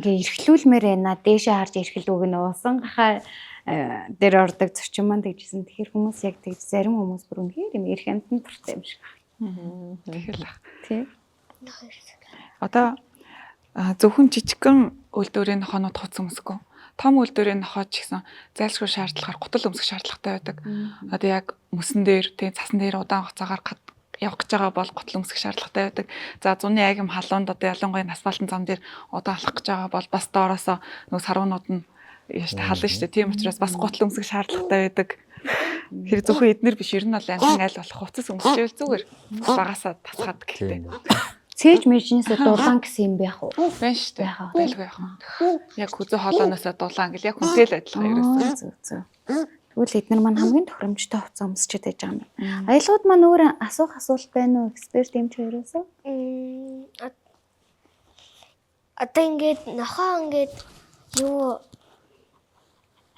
Speaker 2: эрхлүүлмээр байна. Дээшээ харж эрхлүүг нь уусан гахаа дээр ордог зөрчин маань тэгжсэн. Тэгэхээр хүмүүс яг тэгж зарим хүмүүс бүр үнэхээр юм эрх амьтанд дуртай юм шиг байна.
Speaker 5: Тэгэл ах.
Speaker 2: Тий.
Speaker 5: Одоо зөвхөн жижигхэн үйлдвэрийн нохоонууд хуц өмсгөө. Том үйлдвэрийн нохоод ч гэсэн зайлшгүй шаардлагаар гутал өмсөх шаардлагатай байдаг. Одоо яг мөсөн дээр, тий цасан дээр удаан хугацаагаар явах гэж байгаа бол гутал өмсөх шаардлагатай байдаг. За зуны агим халуунд одоо ялангуяа асфальтын зам дээр удаан алхах гэж байгаа бол бас доороосоо нөгөө сарвнууд нь яаштай хална шүү дээ. Тийм учраас бас гутал өмсөх шаардлагатай байдаг. Тэр зөвхөн эднэр биш ер нь бол амин аль болох хувцас өмсчихвэл зүгээр багасаа тасгаад гэлтэй.
Speaker 2: Цээж мэжнээс дулаан гэсэн юм байх уу?
Speaker 5: Байна шүү дээ. Байлгүй яах вэ? Яг хүзүү хоолооноосоо дулаан гэл яг хүнтэй л адилхан ерөөсөө.
Speaker 2: Зөв. Тэгвэл эднэр маань хамгийн тохиромжтой хувцас өмсчихэд байж байгаа юм. Аялууд маань өөр асуух асуулт байна уу? Эксперт юм чи ерөөсөө?
Speaker 6: Одоо ингээд нохоо ингээд юу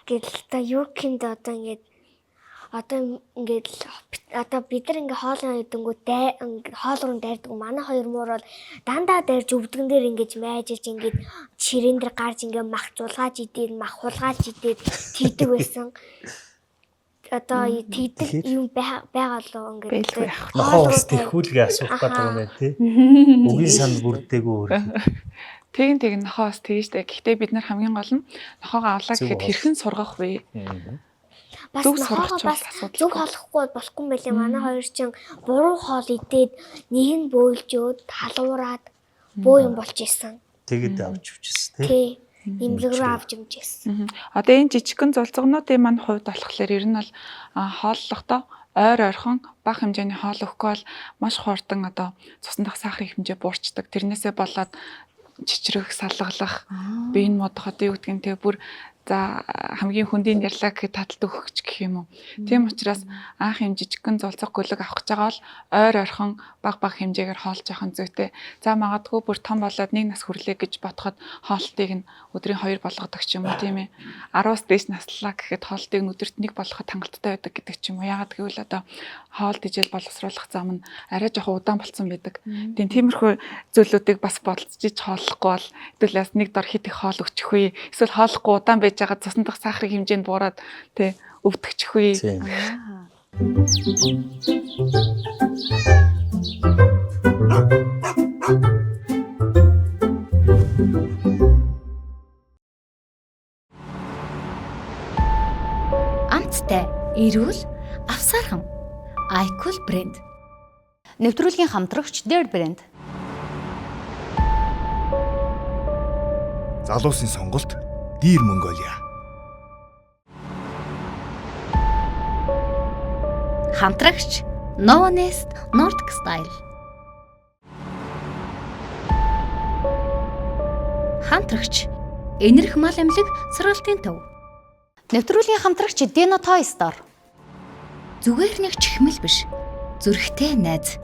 Speaker 6: гэдэлтэй юу гэмд одоо ингээд бид нар ингээ хоолоо идэнгүү хоол руу дайрдаг. Манай хоёр муур бол дандаа дайрж өвдгөн дээр ингэж майжиж ингээд ширээн дээр гарч ингээ мах зулгааж идээд мах хулгааж идээд тийдэг байсан. Одоо тийдэг юм байгаа л ингээд
Speaker 4: нохоо ус тэрхүүлгээ асуух гэдэг юм байна тий. Үгийн сан бүрдээгүй өөр.
Speaker 5: Тэгин нохоо ус тийштэй. Гэхдээ бид нар хамгийн гол нь нохоогоо авлаа гэхэд хэрхэн сургах вэ?
Speaker 6: Бас нохоогоо бас зүг холохгүй болохгүй юм байлээ. Манай хоёр чинь буруу хоол идээд нэг нь бөөлжөөд халуураад бөө юм болж исэн.
Speaker 4: Тэгэд авч өвчсөн тий.
Speaker 6: Имлэг рүү авч өмжсэн.
Speaker 5: Одоо энэ жижигхэн зулцгнуудын маань хувьд болохоор ер нь бол хооллохдоо ойр ойрхон бага хэмжээний хоол өгөхгүй бол маш хурдан одоо цусан дах сахарын хэмжээ буурчдаг. Тэрнээсээ болоод чичрэх, салгалах, биеийн модоход юу гэдгийг те бүр за хамгийн хүндийн ярьлаа гэхэд таталт өгөх гэх юм уу. Тийм учраас анх юм жижигхэн зулцах гөлөг авах гэж байгаа бол ойр ойрхон бага хэмжээгээр хоолж явах нь зүйтэй. За магадгүй бүр том болоод нэг нас хүрлээ гэж бодоход хоолтыг нь өдрийн 2 болгодог ч юм уу тийм ээ. 10-аас дээш наслаа гэхэд хоолтыг нь өдөрт 1 болгоход хангалттай байдаг гэдэг ч юм уу. Яагаад гэвэл одоо хоол дижэл боловсруулах зам нь арай жоохон удаан болцсон байдаг. Тиймэрхүү зүйлүүдийг бас бодолцож хооллохгүй бол хэдүүлээс нэг дор хит их хоол өгчих үе. Эсвэл хооллохгүй удаан байж байгаа цусан дах сахарын хэмжээнд буураад тий өвдөгчих үе.
Speaker 2: Амттай, эрүүл, авсаархан. iCool брэнд. Нэвтрүүлгийн хамтрагч Dare брэнд.
Speaker 1: Залуусын сонголт Dear Mongolia.
Speaker 2: Хамтрагч No Honest Nordic Style. Хамтрагч энерх мал амлиг сургалтын төв. Нэвтрүүлгийн хамтрагч Dino Toy Store. Зүгээр нэг чихмэл биш. Зүрхтэй найз.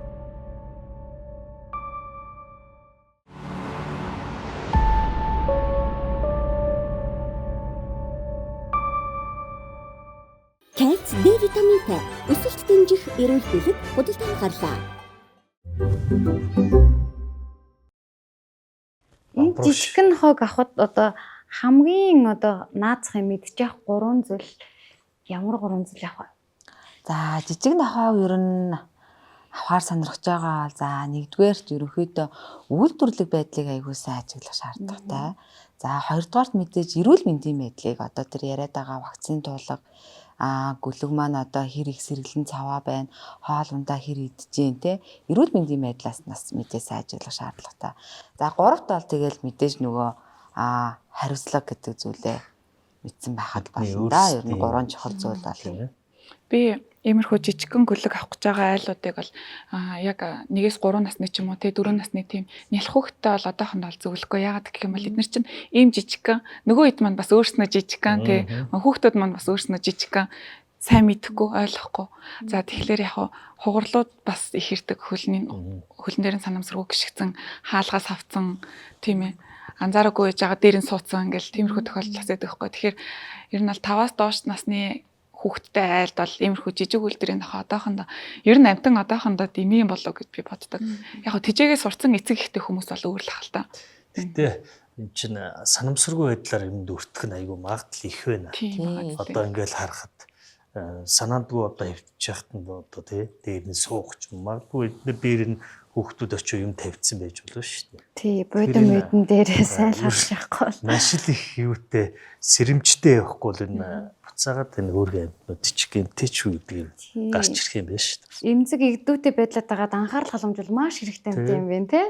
Speaker 9: Кальц D витаминтай өсөлт дэмжих эрүүл бэлэг худалдан гарлаа.
Speaker 2: Энэ жижигхэн хог авахд одоо хамгийн одоо наацхын мэдчих 3 зүйл ямар 3 зүйл авах вэ?
Speaker 3: За жижиг нохоог ер нь авахар сонирхож байгаа. За нэгдүгээрт ерөнхийдөө үйлдвэрлэх байдлыг аягүй сайн ажиглах шаардлагатай. За хоёрдугаарт мэдээж эрүүл мэндийн байдлыг одоо тэр яриад байгаа вакцины туулга гүлэг маань одоо хэр их сэргэлэн цаваа байна, хоол ундаа хэр идэж гин те эрүүл мэндийн байдлаас нас мэдээ сайн ажиглах шаардлагатай. За гуравт бол тэгэл мэдээж нөгөө хариуцлага гэдэг зүйлээ мэдсэн байхад болно да. Ер нь 3 чухал зүйл бол.
Speaker 5: Би иймэрхүү жижигхэн гүлэг авах гэж байгаа айлуудыг бол яг 1-3 насны ч юм уу те 4 насны тийм нялх хүүхдтэй бол одоохондоо зөвлөхгүй. Яагаад гэх юм бол эдгээр чинь ийм жижигхэн нөгөө хэд маань бас өөрснөө жижигхэн те хүүхдүүд маань бас өөрснөө жижигхэн сайн мэдэхгүй ойлгохгүй. За тэгэхээр яг хугарлууд бас их ирдэг хөлн дээр нь санамсаргүй гიშгцэн хаалгаас авцсан тийм ээ анзаараагүй яж байгаа дээр нь суудсан ингээл тиймэрхүү тохиолдол бас байдаг байхгүй. Тэгэхээр ер нь бол 5-аас доош насны хүүхдтэй айлд бол иймэрхүү жижиг үйлдвэрийн нохоо одоохондоо ер нь амтан одоохондоо дэмий болов гэж би боддог. Яг хөө тэжээгээс сурцсан эцэг ихтэй хүмүүс бол өөр л хал та.
Speaker 4: Гэтэ энэ чинь санамсаргүй байдлаар юмд өртөх нь айгүй магадлал их байна. Одоо ингээл харахад санаандгүй одоо хөвчих хат нь одоо тий дээр нь суугч магадгүй эдгээр дээр нь хүүхдүүд очиж юм тавьчихсан байж болно шүү дээ.
Speaker 2: Тий, бодом мэдэн дээрээ сайн харж явахгүй.
Speaker 4: Маш л их юутэй сэрэмжтэй явахгүй л энэ буцаагаад энэ өөргөө амьтнууд ч гэмтэй ч үедгийг гарч ирэх юм байна шүү дээ.
Speaker 2: Эмзэг игдүүтэй байдлаад байгаад анхаарал халамжуул маш хэрэгтэй юм байна те.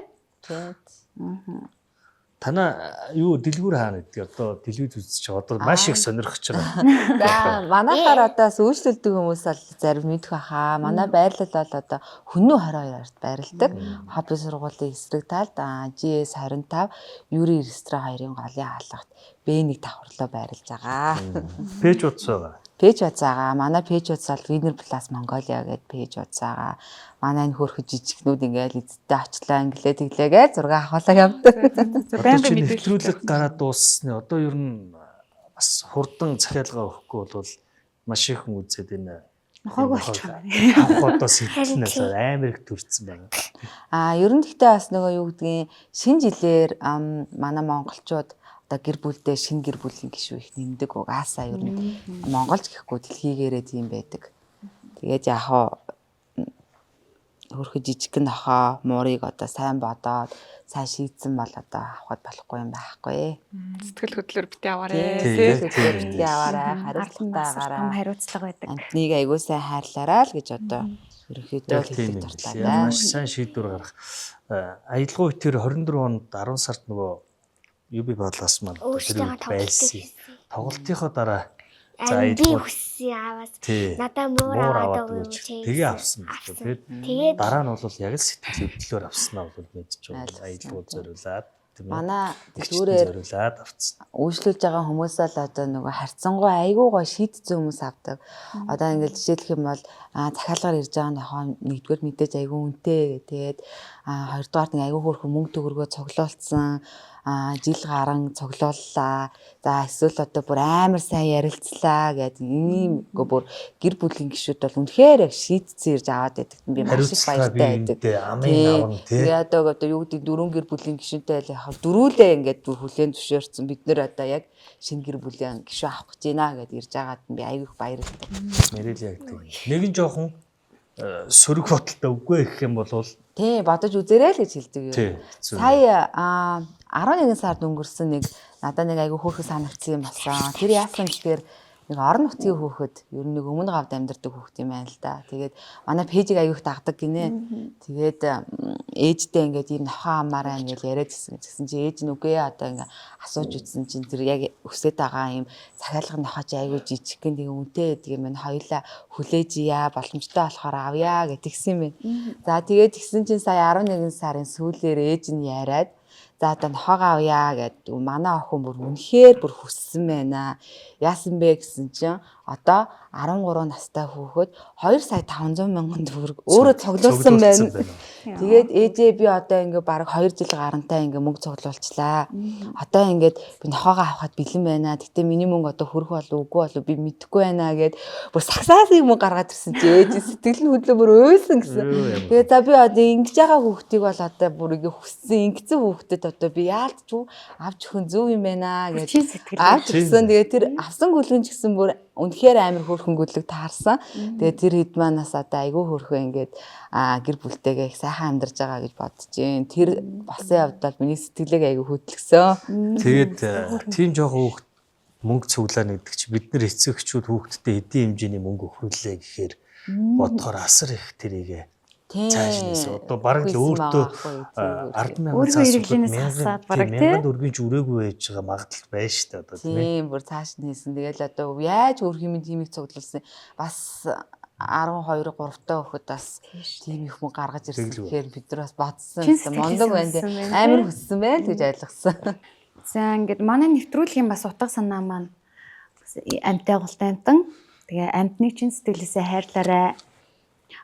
Speaker 4: Танаа юу дэлгүүр хаана гэдэг одоо телевиз үзчих одоо маш их сонирхож байгаа.
Speaker 3: За манайхаар одоо сүйжлүүлдэг хүмүүс бол зарим мэдэх баха. Манай байрлал бол одоо Хүннүү 22-аар байрладаг. Хобби сургуулийн эсрэг талд GS 25 Юри ресторан 2-ын голын хаалгад B1 давхарлаа байрлаж байгаа.
Speaker 4: Пэйж утас байгаа.
Speaker 3: Пэйж утас байгаа. Манай пэйж утас бол Winner Plus Mongolia гэдэг пэйж утас байгаа. Манай энэ хөөрхөж жижигнүүд ингээл эцэдээ очлаа инглээ тэглээгээ зураг авахлаа явдаг.
Speaker 4: Байнга нэвтрүүлэг гараад дууссны одоо ер нь бас хурдан захиалга өгөхгүй бол маш их хүн үзээд энэ
Speaker 2: нохоог болчих юм.
Speaker 4: Одоо сэтгэлнээс амар их төрсэн байна.
Speaker 3: Ер нь гэхдээ бас нөгөө юу гэдгийг шинэ жилээр манай монголчууд одоо гэр бүлдээ шинэ гэр бүлийн гишүү их нэмдэг угаасаа ер нь монголч гэхгүй дэлхийгээрээ тийм байдаг. Тэгээд яг хөрхөж жижигхэн нохоо муурыг одоо сайн бодоод сайн шийдсэн бол одоо авахд болохгүй юм байхгүй.
Speaker 5: Сэтгэл хөдлөөр бити аваарэ.
Speaker 3: Сэтгэл бити аваарай. Хариуцлагатайгаараа.
Speaker 2: Хариуцлага байдаг.
Speaker 3: Амтныг аягүй сайн хайрлаарай л гэж одоо ерөнхийдөө хэлэх дуртай.
Speaker 4: Маш сайн шийдвэр гаргах. Аялал үтер 24 онд 10 сард нөгөө UB бодлоос маань байсан. Тоглолтынхоо дараа за
Speaker 6: би хүссэн аваад надаа муур аваад өгөөч.
Speaker 4: Тэгээ авсан байна. Тэгээд дараа нь бол яг л сэтгэл хөдлөлөөр авснаа бол мэдчихэж байна. Аялал зориулаад
Speaker 3: манай дэлгүүрээр
Speaker 4: зориулаад авцсан.
Speaker 3: Үйлчлүүлж байгаа хүмүүс л одоо нөгөө харьцангуй айгүй гоо шийдсэн хүмүүс авдаг. Одоо ингээл жишээлх юм бол захиалгаар ирж байгаа нохоо нэгдүгээр мэдээж айгүй үнэтэй. Тэгээд хоёрдугаар нь айгүй хөөрхөн мөнгө төгрөгөө цуглуулсан. Жил гарan цоглууллаа. За эсвэл одоо бүр амар сайн ярилцлаа гэдэг ийм бүр гэр бүлийн гишүүд бол үнэхээр яг шийдсэн ирж аваад байдаг. Би маш их баяртай байдаг. Тэгээ одоо юу гэдэг дөрвөн гэр бүлийн гишүүнтэй яг дөрүүлээ ингээд бүр хүлээн зөвшөөрсөн. Бид нэр одоо яг шинэ гэр бүлийн гишүү авах гэж байна гэдээ ирж байгаад би аягүй их баярлалаа.
Speaker 4: Мэрэл яг тийм. Нэгэн жоохон сөрөг бодолтой үгүй гэх юм бол
Speaker 3: тий бодож үзээрэй л гэж хэлдэг юм. Сая 11 сард өнгөрсөн нэг надад нэг айгүй хөөрхөн санагдсан юм болсон. Тэр яасан гэхээр нэг орон нутгийн хүүхэд ер нь нэг өмнө гавд амьдардаг хүүхэд юм байна л да. Тэгээд манай пэйжийг аяух дагдаг гинэ. Тэгээд ээжтэй ингээд ийм нохоо амаараа гэж яриад гэсэн чи ээж нь үгүй одоо ингээд асууж үзсэн чинь тэр яг өсөд байгаа юм захиалгын нохоо чи аягүй жижиг гэн тийм үнэтэй гэдэг юм байна. Хоёулаа хүлээж ия боломжтой болохоор авъя гэтгсэн юм байна. За тэгээд тэгсэн чинь сая 11 сарын сүүлээр ээж нь яриад за одоо нохоогоо авъя гэд манай охин бүр үнэхээр бүр хүссэн байна. Яасан бэ гэсэн чинь одоо 13 настай хүүхэд 2 сая 500 мянган төгрөг өөрөө цуглуулсан байна. Тэгээд ээжээ би одоо ингээ баг 2 жил гарантай ингээ мөнгө цуглуулчлаа. Одоо ингээд би нохоогоо авахад бэлэн байна. Гэтэ миний мөнгө одоо хүрэх болов үгүй болов би мэдэхгүй байна гэд бүр сагсаасыг мөнгө гаргаад ирсэн чи ээж сэтгэл нь хөдлөө бүр уйлсан гэсэн. Тэгээд за би одоо ингэж байгаа хүүхдийг бол одоо бүр ингээ хүссэн ингэсэн хүүхдэд одоо би яалтч авч өгөн зөв юм байна гэж авч өгсөн. Тэгээд тэр авсан гүлгэн ч гэсэн бүр үнэхээр амар хөөрхөн гүлэг таарсан. Тэгээд тэр хэд манаас одоо айгүй хөөрхөө ингээд гэр бүлтэйгээ их сайхан амьдарч байгаа гэж бодож байна. Тэр болсон явдал бол миний сэтгэлийг айгүй хөдөлгсөн.
Speaker 4: Тэгээд тийм жоохон хүүхд мөнгө цуглаана гэдэг чи бид нар эцэгчүүд хүүхдтэй эдийн хэмжээний мөнгө өгүүлээ гэхээр бодохоор асар их тэрийг цааш нээс одоо бараг л өөртөө 10,000 цаас бараг 1000 төгрөгийн ч үрээгүй байж байгаа магадлал байна шүү дээ одоо
Speaker 3: тийм бүр цааш нээсэн. Тэгэл одоо яаж өөр юм тиймийг цуглуулсан бас 12 3 таа өгөхөд бас тийм их мөнгө гаргаж ирсэн гэхээр бид нар бас бодсон мондог байна тийм амар хүссэн байл гэж ойлгосон.
Speaker 2: За ингээд манай нэвтрүүлгийн бас утга санаа маань амьтай голтой амтан. Тэгээ амьтныг чинь сэтгэлээсээ хайрлаарай.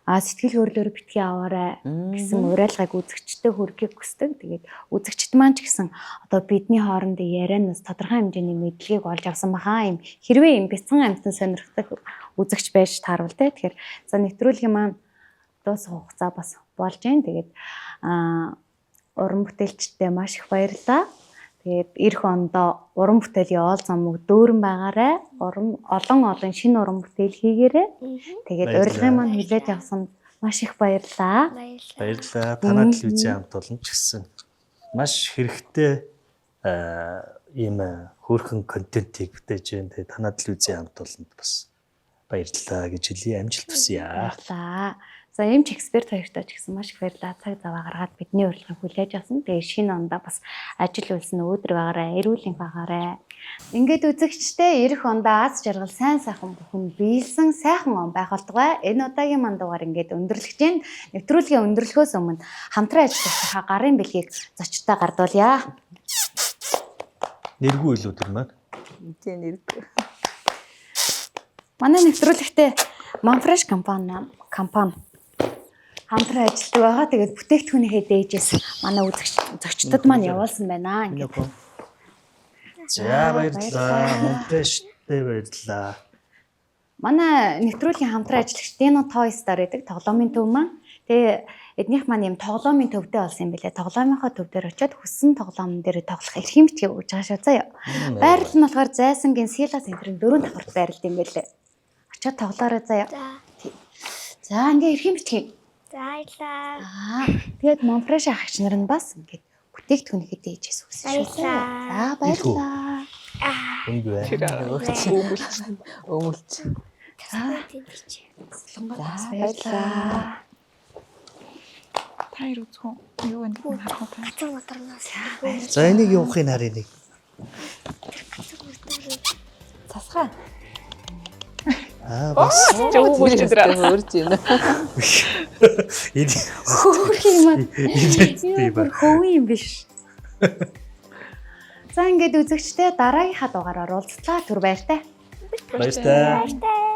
Speaker 2: Сэтгэл хөдлөлөөр битгий аваарай гэсэн уриалгыг үзэгчтэй хүргэхийг хүсдэг. Тэгээд үзэгчд маань ч гэсэн одоо бидний хоорондын ярианаас тодорхой хэмжээний мэдлэгийг олж авсан баха юм. Хэрвээ юм бяцхан амьтан сонирхдаг үзэгч байж таарвал те. Тэгэхээр за нэвтрүүлгийн маань дуусах хугацаа бас болж байна. Тэгээд уран бүтээлчтэй маш их баярлалаа. Тэгээд эх ондоо уран бүтээлийн оол замыг дүүрэн байгаарай. Олон шинэ уран бүтээл хийгээрэй. Тэгээд урилгын маань хүлээж авсанд маш их баярлалаа.
Speaker 4: Баярлалаа. Танай телевизийн хамт олон ч гэсэн маш хэрэгтэй ийм хөөрхөн контентийг бүтээж байна. Тэгээд танай телевизийн хамт олонд бас баярлалаа гэж хэлье. Амжилт хүсье.
Speaker 2: Баярлалаа. За эмч эксперт хоёртаа ч гэсэн маш их баярлалаа. Цаг зав гаргаад бидний урилгыг хүлээж авсан. Тэгээ шинэ ондоо бас ажил үйлс нь өөдрөг байгаарай, эрүүл байгаарай. Ингээд үзэгчтэй эх ондоо аз жаргал сайн сайхан бүхэн биелсэн сайхан он байх болтугай. Энэ удаагийн мандуугаар ингээд өндөрлөж гин. Нэвтрүүлгийн өндөрлөхөөс өмнө хамтран ажиллах гарын бэлгийг зочдтой гардуулъя.
Speaker 4: Нэргүй илүү тэр маань.
Speaker 3: Тийм нэргүй.
Speaker 2: Манай нэвтрүүлэгтээ Manfresh компани хамтран ажилладаг байгаа. Тэгээд бүтээгдэхүүнийхээ дээжээс манай зочдод маань явуулсан байна.
Speaker 4: За баярлалаа. Манфрештэй баярлалаа.
Speaker 2: Манай нэвтрүүлгийн хамтран ажиллагч Dino Toy Star гэдэг тоглоомын төв маань. Тэгээ эднийх маань юм тоглоомын төвдөө болсон юм билээ. Тоглоомынхоо төв дээр очиод хүссэн тоглоом дээр тоглох эрхэм битгий өгж байгаа шүү заяа. Байрлал нь болохоор Зайсангийн Сила центрийн 4 давхарт байрлал юм билээ. Очиод тоглоорой заяа. За ингээ эрхэм битгий.
Speaker 6: Зайлаа.
Speaker 2: Тэгээд Manfresh ахч нар нь бас ингээд бүтээгдэхүүнийхээ дээжээс үсэж байна. За баярлалаа.
Speaker 3: Өмөлч.
Speaker 2: Баярлалаа.
Speaker 5: Та хоёр үзэх үү? Юу вэ? Харах уу?
Speaker 6: Гацар моторноос.
Speaker 4: За энийг явахын харъя нэг.
Speaker 3: Цасгаа.
Speaker 4: Бас
Speaker 5: Өөлж өдрөө.
Speaker 3: Хөрж байна.
Speaker 4: энэ
Speaker 2: Хөөх юм аа. Хөвөн юм биш. За ингээд үзэгчтэй дараагийнхаа дугаараар уулзлаа. Түр баяртай.
Speaker 4: баяртай.
Speaker 1: Баяртай.